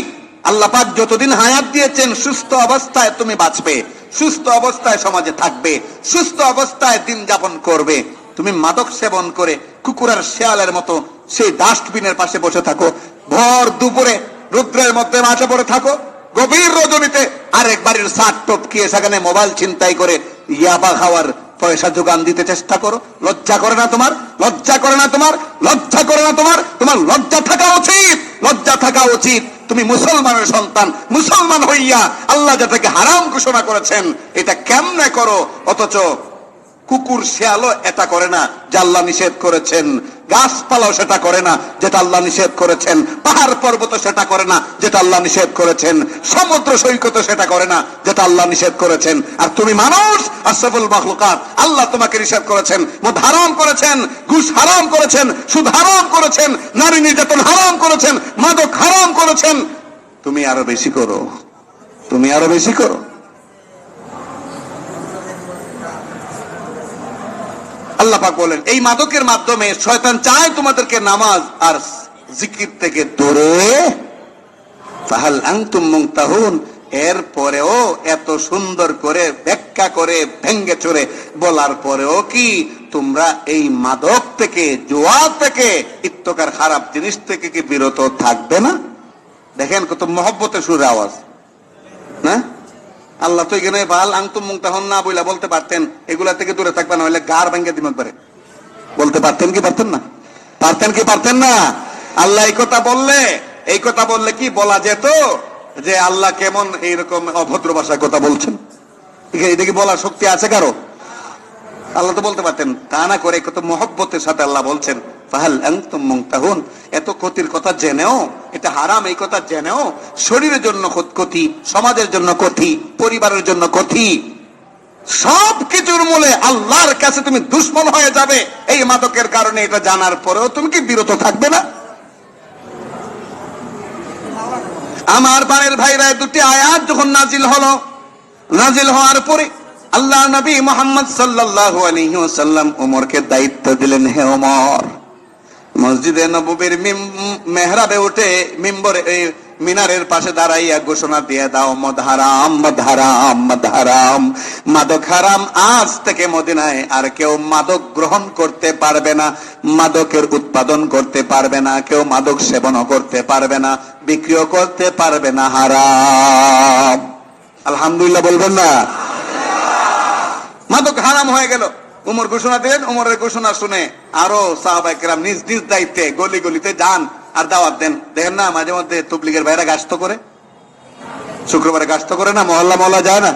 আল্লাহ পাক যতদিন হায়াত দিয়েছেন সুস্থ অবস্থায় তুমি বাঁচবে, সুস্থ অবস্থায় সমাজে থাকবে, সুস্থ অবস্থায় দিন যাপন করবে। তুমি মাদক সেবন করে কুকুরের শেয়ালের মতো সেই ডাস্টবিনের পাশে বসে থাকো, ভর দুপুরে রুদ্রের মধ্যে মাঠে পড়ে থাকো, গভীর রজনীতে আরেক বাড়ির সাত টপকিয়ে সেখানে মোবাইল ছিনতাই করে ইয়াবা খাওয়ার পয়সা যোগান দিতে চেষ্টা করো। লজ্জা করে না তোমার? লজ্জা করে না তোমার? লজ্জা করে না তোমার? তোমার লজ্জা থাকা উচিত, লজ্জা থাকা উচিত। তুমি মুসলমানের সন্তান, মুসলমান হইয়া আল্লাহ যেটাকে হারাম ঘোষণা করেছেন এটা কেমনে করো? অথচ কুকুর শেয়ালও এটা করে না যা আল্লাহ নিষেধ করেছেন, গাছপালাও সেটা করে না যেটা আল্লাহ নিষেধ করেছেন, পাহাড় পর্বত সেটা করে না যেটা আল্লাহ নিষেধ করেছেন, সমুদ্র সৈকত সেটা করে না যেটা আল্লাহ নিষেধ করেছেন। আর তুমি মানুষ, আশরাফুল মাখলুকাত, আল্লাহ তোমাকে নিষেধ করেছেন, মদ হারাম করেছেন, ঘুষ হারাম করেছেন, সুদ হারাম করেছেন, নারী নির্যাতন হারাম করেছেন, মাদক হারাম করেছেন। তুমি আরো বেশি করো, তুমি আরো বেশি করো। আল্লাহ পাক বলেন এই মাদকের মাধ্যমে শয়তান চায় তোমাদেরকে নামাজ আর জিকির থেকে দূরে। ফাহাল আনতুম মুনতাহুন, এর পরেও এত সুন্দর করে ব্যাখ্যা করে ভেঙ্গে চড়ে বলার পরেও কি তোমরা এই মাদক থেকে, জুয়া থেকে, ইত্তকার খারাপ জিনিস থেকে কি বিরত থাকবে না? দেখেন কত মহব্বতের সুরে আওয়াজ না? আল্লাহ তো এখানে ফাহাল আনতুম মুনতাহুন না বইলা বলতে পারতেন এগুলা থেকে দূরে থাকবে না, হলে গার ভেঙ্গে দিমাগ পারে। বলতে পারতেন কি পারতেন না? পারতেন কি পারতেন না? আল্লাহ এই কথা বললে কি বলা যেত যে আল্লাহ কেমন এইরকম অভদ্র ভাষায় কথা বলছেন? এটা কি বলার শক্তি আছে কারো? আল্লাহ তো বলতে পারতেন, তা না করে কত মহব্বতের সাথে আল্লাহ বলছেন ফাহাল আনতুম মুনতাহুন। এত ক্ষতির কথা জেনেও, এটা হারাম এই কথা জেনেও শরীরের জন্য ক্ষতি, সমাজের জন্য ক্ষতি, পরিবারের জন্য ক্ষতি, সব কিছুর মূলে আল্লাহর কাছে তুমি দুশ্মন হয়ে যাবে এই মাদকের কারণে। এটা জানার পরেও তুমি কি বিরত থাকবে না? আমার বাড়ির ভাইরা, দুটি আয়াত যখন নাজিল হলো, নাজিল হওয়ার পরে আল্লাহ নবী মুহাম্মদ সাল্লাল্লাহু আলাইহি ওয়াসাল্লাম ওমরকে দায়িত্ব দিলেন, হে ওমর, মসজিদে নববীর মেহরাবে উঠে মিম্বরে মিনারের পাশে দাঁড়াইয়া ঘোষণা দিয়ে দাও মদ হারাম, মদ হারাম, মদ হারাম, মাদক হারাম। আজ থেকে মদিনায় আর কেউ মাদক গ্রহণ করতে পারবে না, মাদকের উৎপাদন করতে পারবে না, কেউ মাদক সেবনও করতে পারবে না, বিক্রিও করতে পারবে না, হারাম। আলহামদুলিল্লাহ বলবেন না? মাদক হারাম হয়ে গেল। উমর ঘোষণা দিলেন, উমরের ঘোষণা শুনে আরো সাহাবায়ে কেরাম নিজ নিজ দায়িত্বে গলি গলিতে যান আর দাওয়াত দেন। দেখেন না মাঝে মধ্যে তবলিগের ভাইরা গাছতো করে, শুক্রবারে গাছতো করে না, মহল্লা মহল্লা যায় না।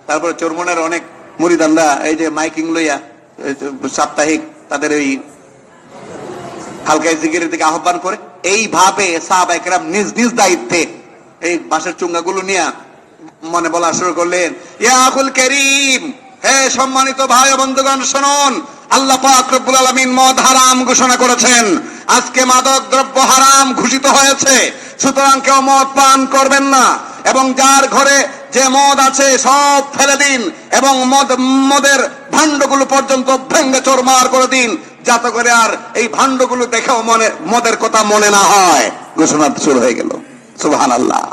তারপরে চরমনের অনেক মুরিদানরা এই যে মাইকিং লইয়া সাপ্তাহিক তাদের ওই হালকা জিকিরের দিকে আহ্বান করে। এইভাবে সাহাবায়ে কেরাম নিজ নিজ দায়িত্বে এই বাঁশের চুঙ্গাগুলো নিয়ে মনে বলা শুরু করলেন, ইয়া আখুল কারীম, হে সম্মানিত ভাই ও বন্ধুগণ, শুনুন, আল্লাহ পাক রব্বুল আলামিন মদ হারাম ঘোষণা করেছেন। আজকে মাদক দ্রব্য হারাম ঘোষিত হয়েছে, সুতরাং কেউ মদ পান করবেন না, এবং যার ঘরে যে মদ আছে সব ফেলে দিন, এবং মদের ভাণ্ডগুলো পর্যন্ত ভেঙ্গে চোরমার করে দিন, যাতে করে আর এই ভাণ্ডগুলো দেখেও মদের কথা মনে না হয়। ঘোষণা শুরু হয়ে গেল। সুবহানাল্লাহ।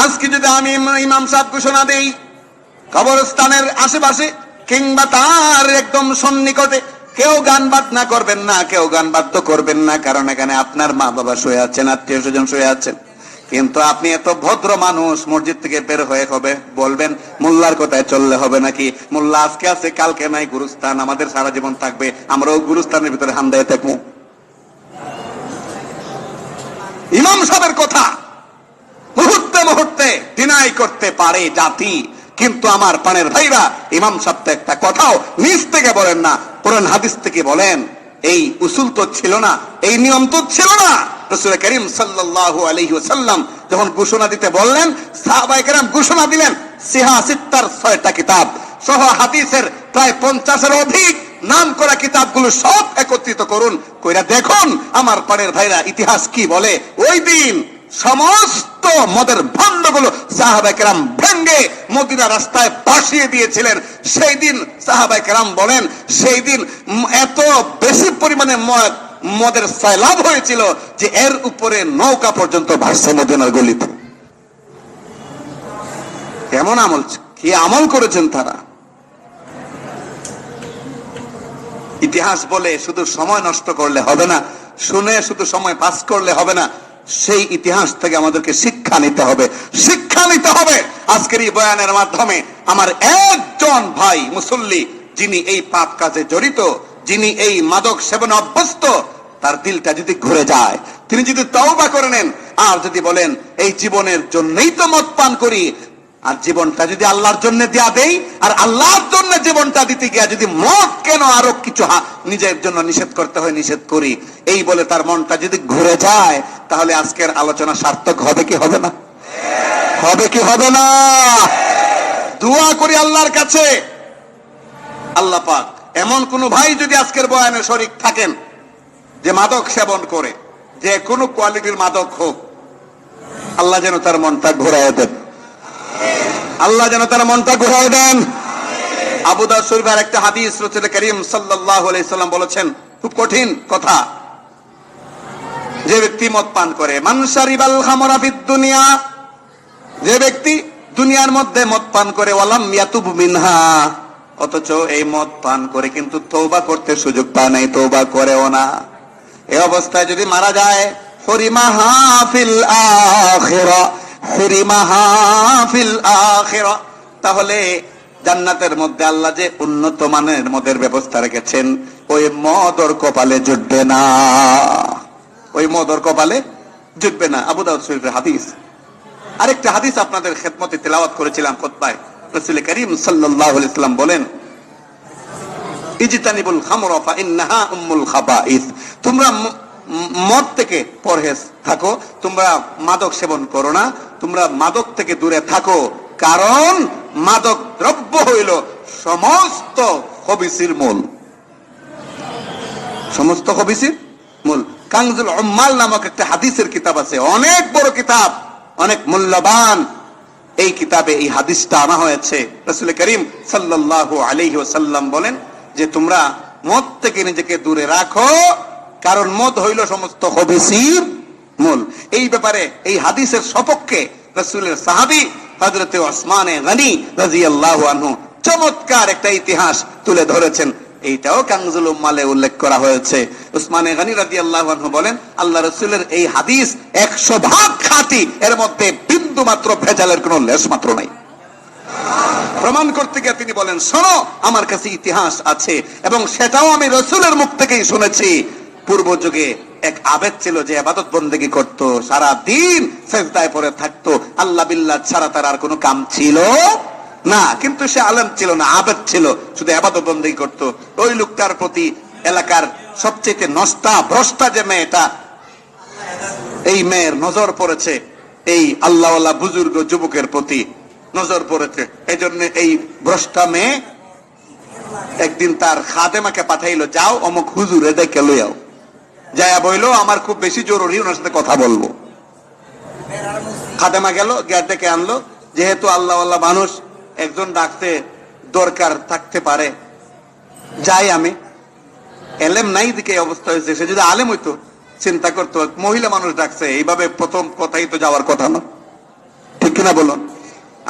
আজকে যদি আমি ইমাম সাহেব ঘোষণা দেই, কবরস্থানের আশেপাশে কিংবা তার একদম সন্নিকটে কেউ গান বাজনা করবেন না, কেউ গান বাদ্য করবেন না, কারণ এখানে আপনার মা বাবা শুয়ে আছেন, আত্মীয় স্বজন শুয়ে আছেন। কিন্তু আপনি এত ভদ্র মানুষ, মসজিদ থেকে বের হয়ে হবে বলবেন মোল্লার কথায় চললে হবে নাকি? মোল্লা আজকে আছে কালকে নাই, গুরুস্থান আমাদের সারা জীবন থাকবে, আমরাও গুরুস্থানের ভিতরে হামদায় থাকবো। ইমাম সাহেবের কথা মুহূর্তে মুহূর্তে ডিনাই করতে পারে জাতি, কিন্তু আমার প্রাণের ভাইরা ইমাম সাহেব তো একটা কথাও নিজ থেকে বলেন না, কোরআন হাদিস থেকে বলেন। এই উসুল তো ছিল না, এই নিয়ম তো ছিল না। রাসূল করিম সাল্লাল্লাহু আলাইহি ওয়াসাল্লাম যখন ঘোষণা দিতে বললেন, সাহাবায়ে কেরাম ঘোষণা দিলেন সিহা সিত্তার 6টা কিতাব সহ হাদিসের প্রায় 50-এর অধিক নাম করা কিতাবগুলো সব একত্রিত করুন, কইরা দেখুন আমার প্রাণের ভাইরা ইতিহাস কি বলে। ওই দিন সমস্ত মদের ভণ্ডগুলো সাহাবায়ে কেরাম ভেঙ্গে মদিনা রাস্তায় ভাসিয়ে দিয়েছিলেন। সেই দিন সাহাবায়ে কেরাম বলেন, সেই দিন এত বেশি পরিমাণে মদের সয়লাব হয়েছিল যে এর উপরে নৌকা পর্যন্ত ভাসছে মদিনার গলিতে। কেমন আমল, কি আমল করেছেন তারা। ইতিহাস বলে শুধু সময় নষ্ট করলে হবে না, শুনে শুধু সময় পাস করলে হবে না, সেই ইতিহাস থেকে আমাদেরকে শিক্ষা নিতে হবে, শিক্ষা নিতে হবে। আজকের এই বয়ানের মাধ্যমে আমার একজন ভাই মুসল্লি যিনি এই পাপ কাজে জড়িত, যিনি এই মাদক সেবনে অভ্যস্ত, তার দিলটা যদি ঘুরে যায়, তিনি যদি তওবা করে নেন, আর যদি বলেন এই জীবনের জন্যই তো মদ পান করি, আর জীবনটা যদি আল্লাহর জন্য দেয়া দেই, আর আল্লাহর জন্য জীবনটা দিতে গিয়া যদি মদ কেন আরো কিছু নিজের জন্য নিষেধ করতে হয় নিষেধ করি, এই বলে তার মনটা যদি ঘুরে যায়, তাহলে আজকের আলোচনা সার্থক হবে কি হবে না? হবে কি হবে না? দোয়া করি আল্লাহর কাছে, আল্লাহ পাক এমন কোন ভাই যদি আজকের বয়ানে শরীক থাকেন যে মাদক সেবন করে, যে কোনো কোয়ালিটির মাদক হোক, আল্লাহ যেন তার মনটা ঘুরায় দেন, আল্লাহ যেন তার মনটা ঘুরায় দেন। আবু দাউদ শরীফের একটা হাদিস রাসূল করিম সাল্লাল্লাহু আলাইহি সাল্লাম বলেছেন, খুব কঠিন কথা, যে ব্যক্তি মদ পান করে, মান শারিবাল খামরা ফিদ দুনিয়া, যে ব্যক্তি দুনিয়ার মধ্যে মদ পান করে, ওয়ালাম ইয়াতুব মিনহা, অথচ এই মদ পান করে কিন্তু তওবা করতে সুযোগ পায় নাই, তওবা করেও না, এই অবস্থায় যদি মারা যায়, হুরিমাহা ফিল আখিরা, হুরিমাহা ফিল আখিরা, তাহলে জান্নাতের মধ্যে আল্লাহ যে উন্নত মানের মদের ব্যবস্থা রেখেছেন, ওই মদ ওর কপালে জুটবে না, ওই মদ ওর কপালে জুটবে না। আবু দাউদ শরীফের হাদিস। আরেকটা হাদিস আপনাদের খেদমতে তেলাওয়াত করেছিলাম খুতবায়, রাসূল করিম সাল্লাল্লাহু আলাইহি সাল্লাম বলেন, ইজতানিবুল খামরা ফা ইন্নাহা উম্মুল খাবাইস, তোমরা মদ থেকে পরহেজ থাকো, তোমরা মাদক সেবন করো না, তোমরা মাদক থেকে দূরে থাকো, কারণ মাদক দ্রব্য হইল সমস্ত খবিসির মূল, সমস্ত খবিসির মূল। কানজুল উম্মাল নামক একটা হাদিসের কিতাব আছে, অনেক বড় কিতাব, অনেক মূল্যবান। এই কিতাবে এই হাদিসটা আনা হয়েছে। রাসূল করিম সাল্লাল্লাহু আলাইহি ওয়াসাল্লাম বলেন যে তোমরা মদ থেকে নিজেকে দূরে রাখো, কারণ মদ হইল সমস্ত খবিসির মূল। এই ব্যাপারে এই হাদিসের সপক্ষে রাসূলের সাহাবী হযরতে ওসমানে গনি রাদিয়াল্লাহু আনহু চমৎকার একটা ইতিহাস তুলে ধরেছেন, এইটাও কানজুল উম্মালে উল্লেখ করা হয়েছে। ওসমানে গনি রাদিয়াল্লাহু আনহু বলেন, আল্লাহ রাসূলের এই হাদিস 100% খাঁটি, এর মধ্যে বিন্দু মাত্র ভেজালের কোনো লেশ মাত্র নাই। প্রমাণ করতে গিয়ে তিনি বলেন, শোনো আমার কাছে ইতিহাস আছে, এবং সেটাও আমি রাসূলের মুখ থেকেই শুনেছি। পূর্ব যুগে এক আবেদ ছিল যে ইবাদত বন্দেগী করত, সারা দিন সিজদায় পড়ে থাকতো, আল্লাহ বিল্লাহ ছাড়া তার আর কোনো কাম ছিল না, কিন্তু সে আলেম ছিল না, আবেদ ছিল, শুধু ইবাদত বন্দেগী করত। ওই লোকটার প্রতি এলাকার সবচেয়ে নষ্টা ভ্রষ্টা যে মেয়েটা, এই মেয়ের নজর পড়েছে, এই আল্লাহওয়ালা বুজুর্গ যুবকের প্রতি নজর পড়েছে। এই জন্য এই ভ্রষ্টা মেয়ে একদিন তার খাদেমাকে পাঠাইলো, যাও অমুক হুজুরে দেখে লইয়াও, যায়া বইলো আমার খুব বেশি জরুরি, ওনার সাথে কথা বলবো। খাদেমা গেল, গিয়ে ডেকে আনলো, যেহেতু আল্লাহওয়ালা মানুষ, একজন ডাকতে দরকার থাকতে পারে, যাই আমি। এলেম নাই দিকে অবস্থা হয়েছে, সে যদি আলেম হইতো চিন্তা করতো, মহিলা মানুষ ডাকছে, এইভাবে প্রথম কথাই তো যাওয়ার কথা না, ঠিক কিনা বলুন?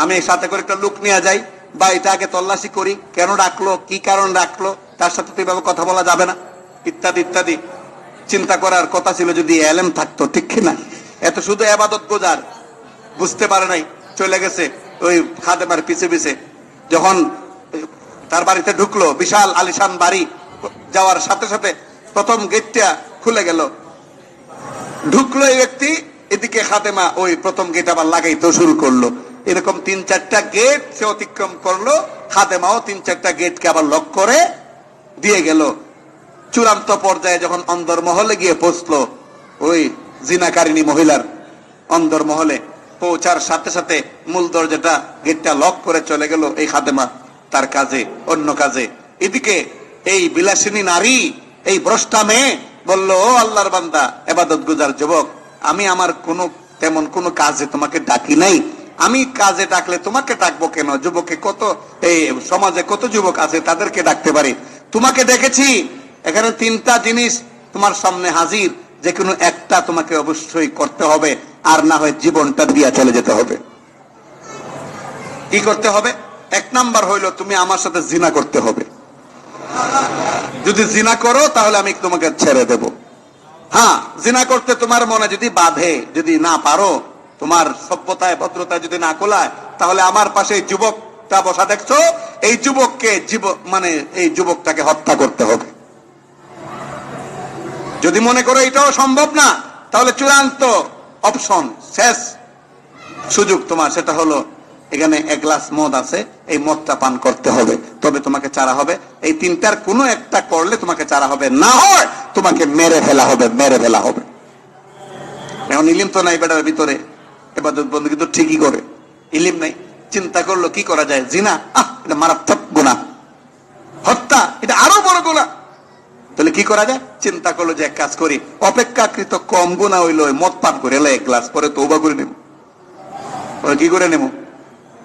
আমি সাথে করে একটা লোক নিয়ে যাই, বা এটা আগে তল্লাশি করি, কেন ডাকলো, কি কারণ ডাকলো, তার সাথে তো এইভাবে কথা বলা যাবে না, ইত্যাদি ইত্যাদি চিন্তা করার কথা ছিল যদি এলেম থাকতো, ঠিক কিনা? এত শুধু ইবাদত বোঝার, বুঝতে পারে নাই, চলে গেছে ওই খাদেমার পিছে পিছে। যখন তার বাড়িতে ঢুকলো, বিশাল আলিশান বাড়ি, যাওয়ার সাথে সাথে প্রথম গেটটা খুলে গেল, ঢুকলো এই ব্যক্তি, এদিকে খাদেমা ওই প্রথম গেট আবার লাগাইতে শুরু করলো। এরকম 3-4টা গেট সে অতিক্রম করলো। খাদেমাও 3-4টা গেটকে আবার লক করে দিয়ে গেল। চূড়ান্ত পর্যায়ে যখন অন্দরমহলে গিয়ে পৌঁছলো, ওই জিনাকারিনী মহিলার অন্দরমহলে পৌঁছার সাথে সাথে মূল দরজাটা গেটটা লক করে চলে গেল এই খাদেমা তার কাজে, অন্য কাজে। এদিকে এই বিলাসিনী নারী, এই ভ্রষ্টা মেয়ে বলল, ও আল্লাহর বান্দা, ইবাদত গুজার যুবক, আমি আমার তেমন কোনো কাজে তোমাকে ডাকি নাই। আমি কাজে ডাকলে তোমাকে ডাকবো কেন? যুবকে কত, এই সমাজে কত যুবক আছে, তাদেরকে ডাকতে পারি। তোমাকে ডেকেছি, এখানে 3টা জিনিস তোমার সামনে হাজির, যে কোনো একটা তোমাকে অবশ্যই করতে হবে, আর না হয় জীবনটা দিয়া চলে যেতে হবে। কি করতে হবে? 1 নাম্বার হইল তুমি আমার সাথে জিনা করতে হবে। যদি জিনা করো তাহলে আমি তোমাকে ছেড়ে দেব। হ্যাঁ, জিনা করতে তোমার মনে যদি বাধে, যদি না পারো, তোমার সভ্যতায় ভদ্রতায় যদি না কোলায়, তাহলে আমার পাশে এই যুবকটা বসা দেখছো, এই যুবককে এই যুবকটাকে হত্যা করতে হবে। যদি মনে করো এটাও সম্ভব না, তাহলে চূড়ান্ত অপশন, শেষ সুযোগ তোমার, সেটা হলো এখানে 1 গ্লাস মদ আছে, এই মদটা পান করতে হবে, তবে তোমাকে ছাড়া হবে। এই 3টার কোনো একটা করলে তোমাকে ছাড়া হবে, না হয় তোমাকে মেরে ফেলা হবে, মেরে ফেলা হবে। এখন ইলিম তো নাই বেটার ভিতরে, ইবাদত বন্দেগী তো ঠিকই করে, ইলিম নাই। চিন্তা করলো কি করা যায়? জিনা, এটা মারাত্মক গুনাহ। হত্যা, এটা আরো বড় গুনাহ। তাহলে কি করা যায়? চিন্তা করলো যে এক কাজ করি, অপেক্ষাকৃত কম গুনাহ হইলো মদ পান করে 1 গ্লাস, পরে তওবা করে নেব। পরে কি করে নেব?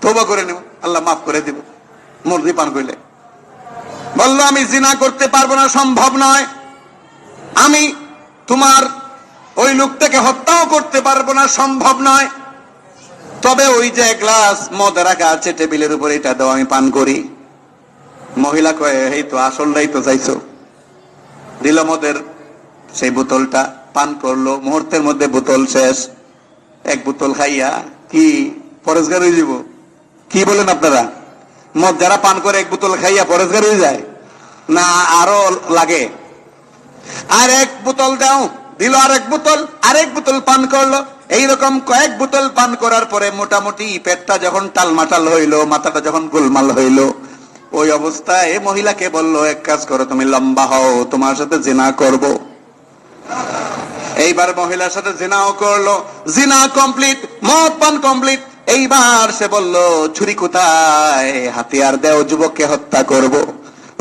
তওবা করে নেব, আল্লাহ মাফ করে দিব মর্জি পান করলে। বললো আমি জিনা করতে পারবো না, সম্ভব নয়। আমি তোমার ওই লোকটাকে হত্যাও করতে পারবো না, সম্ভব নয়। তবে ওই যে 1 গ্লাস মদ রাখা আছে টেবিলের উপরে, এটা দাও, আমি পান করি। মহিলা কয়ে, এই তো আসলটাই তো চাইছো। দিল মদের সেই বোতলটা, পান করলো, মুহূর্তের মধ্যে বোতল শেষ। 1 বোতল খাইয়া কি পরেশগার হয়ে যাব? কি বলেন আপনারা? মদ যারা পান করে 1 বোতল খাইয়া পরেশগার হয়ে যায় না আরো লাগে? আর 1 বোতল দাও, দিল আর 1 বোতল, আরেক বোতল পান করলো। এইরকম কয়েক বোতল পান করার পরে মোটামুটি পেটটা যখন টালমাটাল হইলো, মাথাটা যখন গোলমাল হইলো, ওই অবস্থায় মহিলাকে বললো, এক কাজ করো, তুমি লম্বা হও, তোমার সাথে জিনা করব। এইবার মহিলার সাথে জিনাও করলো, জিনা কমপ্লিট, মদ পান কমপ্লিট। এইবার সে বলল, ছুরি কোথায়, হাতিয়ার দেও, যুবককে হত্যা করব।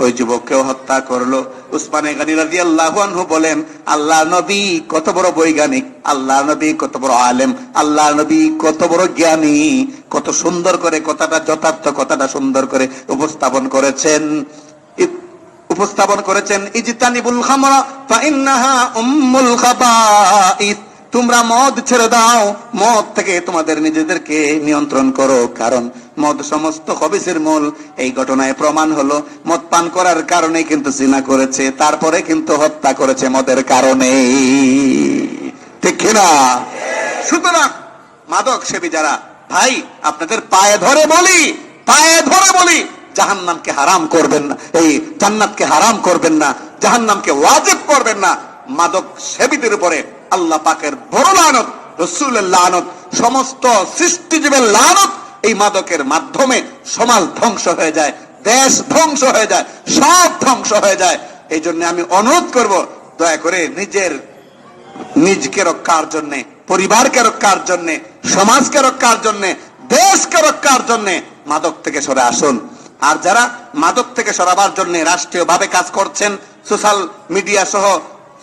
ওই যুবককেও হত্যা করলো। উসমানে গনি রাদিয়াল্লাহু আনহু বলেন, আল্লাহ নবী কত বড় বৈজ্ঞানিক, আল্লাহ নবী কত বড় আলেম, আল্লাহ নবী কত বড় জ্ঞানী, কত সুন্দর করে কথাটা, যথার্থ কথাটা সুন্দর করে উপস্থাপন করেছেন। ইজতানিবুল খামরা ফাইন্নাহা উম্মুল খাবাইস, তোমরা মদ ছেড়ে দাও, মদ থেকে তোমাদের নিজেদেরকে নিয়ন্ত্রণ করো, কারণ মদ সমস্ত খবিসের মূল। এই ঘটনায় প্রমাণ হলো মদ পান করার কারণে কিন্তু জিনা করেছে, তারপরে কিন্তু হত্যা করেছে মদের কারণে, ঠিক কিনা? সুতরাং মাদক সেবী যারা ভাই, আপনাদের পায়ে ধরে বলি, জাহান্নামকে হারাম করবেন না, এই জান্নাতকে হারাম করবেন না, জাহান্নামকে ওয়াজিব করবেন না। মাদক সেবীদের উপরে আল্লাহ পাকের বড় লানত, রাসূলের লানত, সমস্ত সৃষ্টিজীবের লানত। এই মাদকের মাধ্যমে সমাজ ধ্বংস হয়ে যায়, দেশ ধ্বংস হয়ে যায়, সব ধ্বংস হয়ে যায়। এই জন্য আমি অনুরোধ করব, দয়া করে নিজকে রক্ষার জন্য, পরিবারকে রক্ষার জন্য, সমাজকে রক্ষার জন্য, দেশকে রক্ষার জন্য মাদক থেকে সরে আসুন। আর যারা মাদক থেকে সরাবার জন্য রাষ্ট্রীয়ভাবে কাজ করছেন, সোশ্যাল মিডিয়া সহ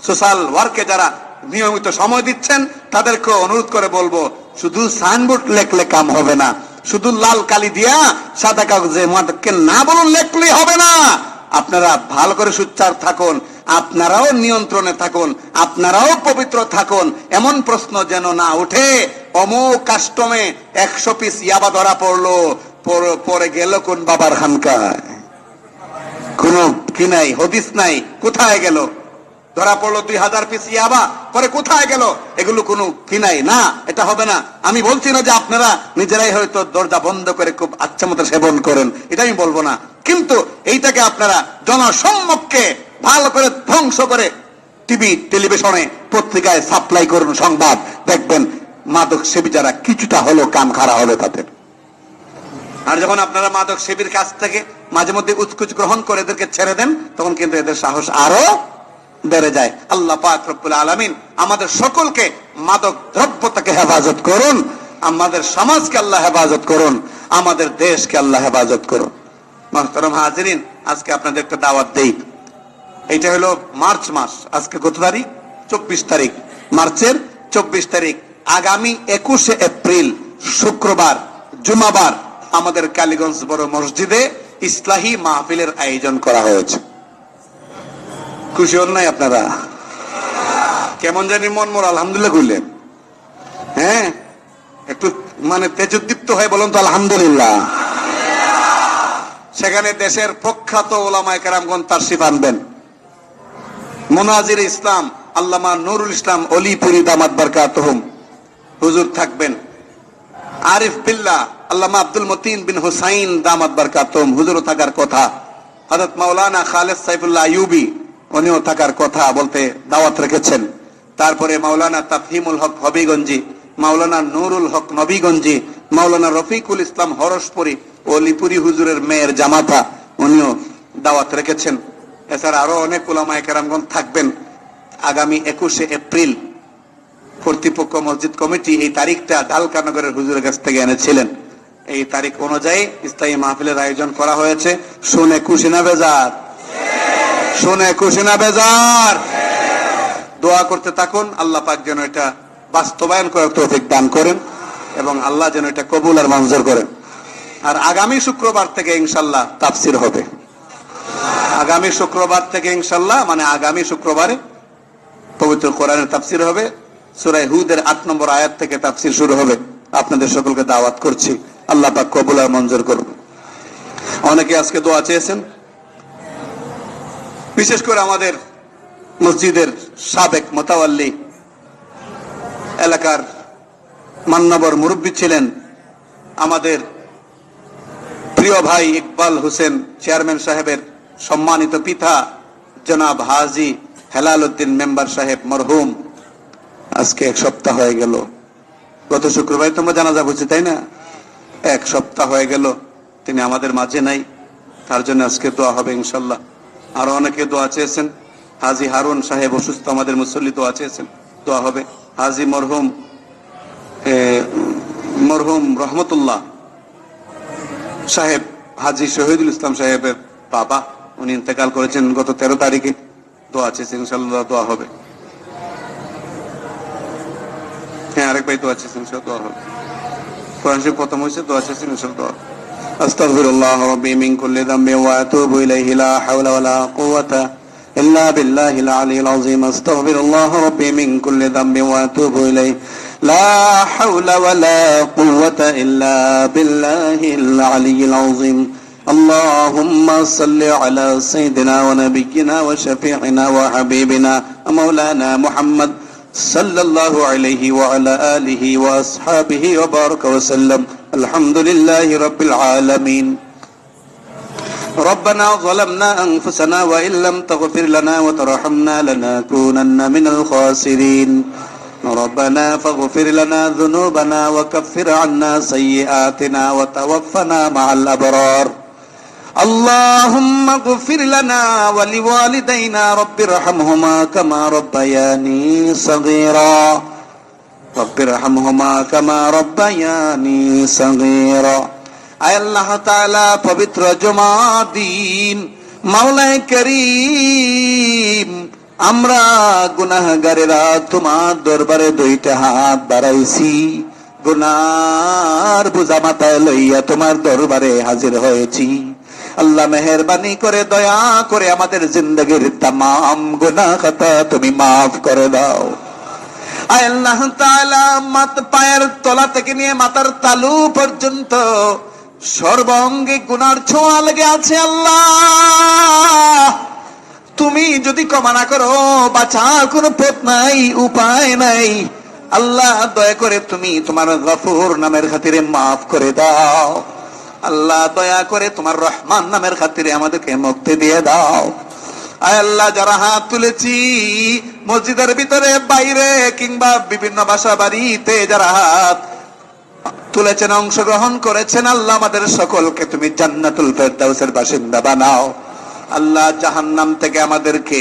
সোশ্যাল ওয়ার্কে যারা নিয়মিত সময় দিচ্ছেন, তাদেরকে অনুরোধ করে বলবো, শুধু সাইনবোর্ড লেখলে কাম হবে না, শুধু লাল কালি দিয়া সাদা কাগজে মাদককে না বলুন লেখলে হবে না। আপনারা ভালো করে সোচ্চার থাকুন, আপনারাও নিয়ন্ত্রণে থাকুন, আপনারাও পবিত্র থাকুন। এমন প্রশ্ন যেন না উঠে, অমুক কাস্টমে 100 পিস ইয়াবা ধরা পড়লো, পরে গেল কোন বাবার খানকায়, কোন কি নাই, হদিস নাই, কোথায় গেল? ধরা পড়লো 2000 পিস ইয়াবা, পরে কোথায় গেল? এগুলো কোনো কি নাই না, এটা হবে না। আমি বলছি না যে আপনারা নিজেরাই হয়তো দরজা বন্ধ করে খুব আচ্ছা মতো সেবন করেন, এটা আমি বলবো না, কিন্তু এইটাকে আপনারা জনসম্মুখে ভালো করে ধ্বংস করে টিভি, টেলিভিশনে, পত্রিকায় সাপ্লাই করুন সংবাদ, দেখবেন মাদক সেবী যারা কিছুটা হলো কান খাড়া হবে তাদের। আর যখন আপনারা মাদক সেবীর কাছ থেকে মাঝে মধ্যে উৎকুচ গ্রহণ করে এদেরকে ছেড়ে দেন, তখন কিন্তু এদের সাহস আরো বেড়ে যায়। আল্লাহ পাক রব্বুল আলামিন আমাদের সকলকে মাদক দ্রব্য থেকে হেফাজত করুন, আমাদের সমাজকে আল্লাহ হেফাজত করুন, আমাদের দেশকে আল্লাহ হেফাজত করুন। মুহতারাম হাজিরিন, আজকে আপনাদের একটা দাওয়াত দেই। এটা হলো মার্চ মাস, আজকে কত তারিখ? 24 তারিখ, মার্চের 24 তারিখ। আগামী 21শে এপ্রিল শুক্রবার, জুমাবার আমাদের কালীগঞ্জ বড় মসজিদে ইসলাহি মাহফিলের আয়োজন করা হয়েছে। খুশি হন নাই আপনারা? কেমন জানি মন মোর আলহামদুলিল্লাহ কইলেন? হ্যাঁ, একটু মানে তেজোদ্দীপ্ত হয়ে বলুন তো আলহামদুলিল্লাহ। সেখানে দেশের প্রখ্যাত ওলামায়ে কেরামগণ তাশরিফ আনবেন। মুনাজির ইসলাম আল্লামা নুরুল ইসলাম অলিপুরি দামাত বারকাতুহুম হুজুর থাকবেন। আরিফ বিল্লাহ আল্লামা আব্দুল মতিন বিন হুসাইন দামাত বারকাতুহুম হুজুরও থাকার কথা। হযরত মাওলানা খালেদ সাইফুল্লাহ আইয়ুবী উনিও থাকার কথা বলতে দাওয়াত রেখেছেন। তারপরে মাওলানা তাফহিমুল হক হবিগঞ্জি, মাওলানা নুরুল হক নবীগঞ্জি, মাওলানা রফিকুল ইসলাম হরসপুরি অলিপুরি হুজুরের মেয়ের জামাতা উনিও দাওয়াত রেখেছেন। এছাড়া আরো অনেক উলামায়ে কেরামগণ থাকবেন। আগামী 21শে এপ্রিল কর্তৃপক্ষ মসজিদ কমিটি এই তারিখটা ঢালকানগরের হুজুরের কাছ থেকে এনেছিলেন। এই তারিখ অনুযায়ী ইসলামী মাহফিলের আয়োজন করা হয়েছে। শুনে খুশি না বেজার? শুনে খুশি না বেজার? দোয়া করতে থাকুন, আল্লাহ পাক যেন এটা বাস্তবায়ন করার তৌফিক দান করেন এবং আল্লাহ যেন এটা কবুল আর মঞ্জুর করেন। আর আগামী শুক্রবার থেকে ইনশাআল্লাহ তাফসীর হবে। আগামী শুক্রবার থেকে ইনশাআল্লাহ, মানে আগামী শুক্রবারে পবিত্র কোরআনের তাফসীর হবে। সূরা হুদের 8 নম্বর আয়াত থেকে তাফসীর শুরু হবে। আপনাদের সকলকে দাওয়াত করছি, আল্লাহ পাক কবুল আর মঞ্জুর করুন। অনেকে আজকে দোয়া চেয়েছেন, বিশেষ করে আমাদের মসজিদের সাবেক মোতাওয়াল্লি, এলাকার মান্যবর মুরব্বী ছিলেন আমাদের প্রিয় ভাই ইকবাল হোসেন চেয়ারম্যান সাহেবের সম্মানিত পিতা জনাব হাজী হেলাল উদ্দিন মেম্বার সাহেব মরহুম। আজকে 1 সপ্তাহ হয়ে গেল। গত শুক্রবার তোমরা জানাজা বুঝছি, তাই না? 1 সপ্তাহ হয়ে গেল তিনি আমাদের মাঝে নাই। তার জন্য আজকে দোয়া হবে ইনশাআল্লাহ। আরো অনেকে দোয়া চেয়েছেন। হাজী হারুন সাহেব অসুস্থ, আমাদের মুসল্লি, দোয়া চেয়েছেন, দোয়া হবে। হাজী মরহুম রহমতুল্লাহ সাহেব, হাজী শহীদুল ইসলাম সাহেবের বাবা, উনি ইন্তেকাল করেছেন গত 13 তারিখে। দোয়া চেয়েছেন, ইনশাআল্লাহ দোয়া হবে। হ্যাঁ, আরেক ভাই দোয়া চেয়েছেন, ইনশাআল্লাহ দোয়া হবে। কোরআন শরীফ খতম হয়েছে, দোয়া চেয়েছেন, ইনশাআল্লাহ দোয়া হবে। আস্তাগফিরুল্লাহ রাব্বি মিন কুল্লি যামবিন ওয়া আতুবু ইলাইহি লা হাওলা ওয়া লা কুওয়াতা ইল্লা বিল্লাহিল আলিয়্যিল আযীম। আস্তাগফিরুল্লাহ রাব্বি মিন কুল্লি যামবিন ওয়া আতুবু ইলাইহি লা হাওলা ওয়া লা কুওয়াতা ইল্লা বিল্লাহিল আলিয়্যিল আযীম। اللهم صل على سيدنا ونبينا وشفيعنا وحبيبنا مولانا محمد صلى الله عليه وعلى آله وأصحابه وبارك وسلم. الحمد لله رب العالمين. ربنا ظلمنا أنفسنا وإن لم تغفر لنا وترحمنا لنكونن من الخاسرين. ربنا فاغفر لنا ذنوبنا وكفر عنا سيئاتنا وتوفنا مع الأبرار. اللهم اغفر لنا ولوالدينا رب ارحمهما كما ربياني صغيرا. رب ارحمهما كما ربياني صغيرا. আয় আল্লাহ তাআলা, পবিত্র জুমার দিন মাওলায়ে করিম, আমরা গুনাহগারেরা তোমার দরবারে 2টা হাত বাড়াইছি। গুনার বোঝা মাথায় লইয়া তোমার দরবারে হাজির হয়েছি। আল্লাহ মেহেরবানি করে দয়া করে আমাদের জিন্দেগীর तमाम গুনাহ খাতা তুমি maaf করে দাও। আয় আল্লাহ তাআলা, পায়ের তলা থেকে নিয়ে মাথার তালু পর্যন্ত সর্বাঙ্গে গুনার ছোঁয়া লেগে আছে। আল্লাহ, তুমি যদি ক্ষমা না করো বাঁচার কোনো পথ নাই, উপায় নাই। আল্লাহ দয়া করে তুমি তোমার গফুর নামের খাতিরে maaf করে দাও। আল্লাহ দয়া করে তোমার রহমান নামের খাতিরে আমাদেরকে মুক্তি দিয়ে দাও। আয় আল্লাহ, যারা হাত তুলেছি মসজিদের ভিতরে বাইরে কিংবা বিভিন্ন বাসা বাড়িতে যারা হাত তুলেছেন, অংশগ্রহণ করেছেন, আল্লাহ আমাদের সকলকে তুমি জান্নাতুল ফেরদাউসের বাসিন্দা বানাও। আল্লাহ, জাহান্নাম থেকে আমাদেরকে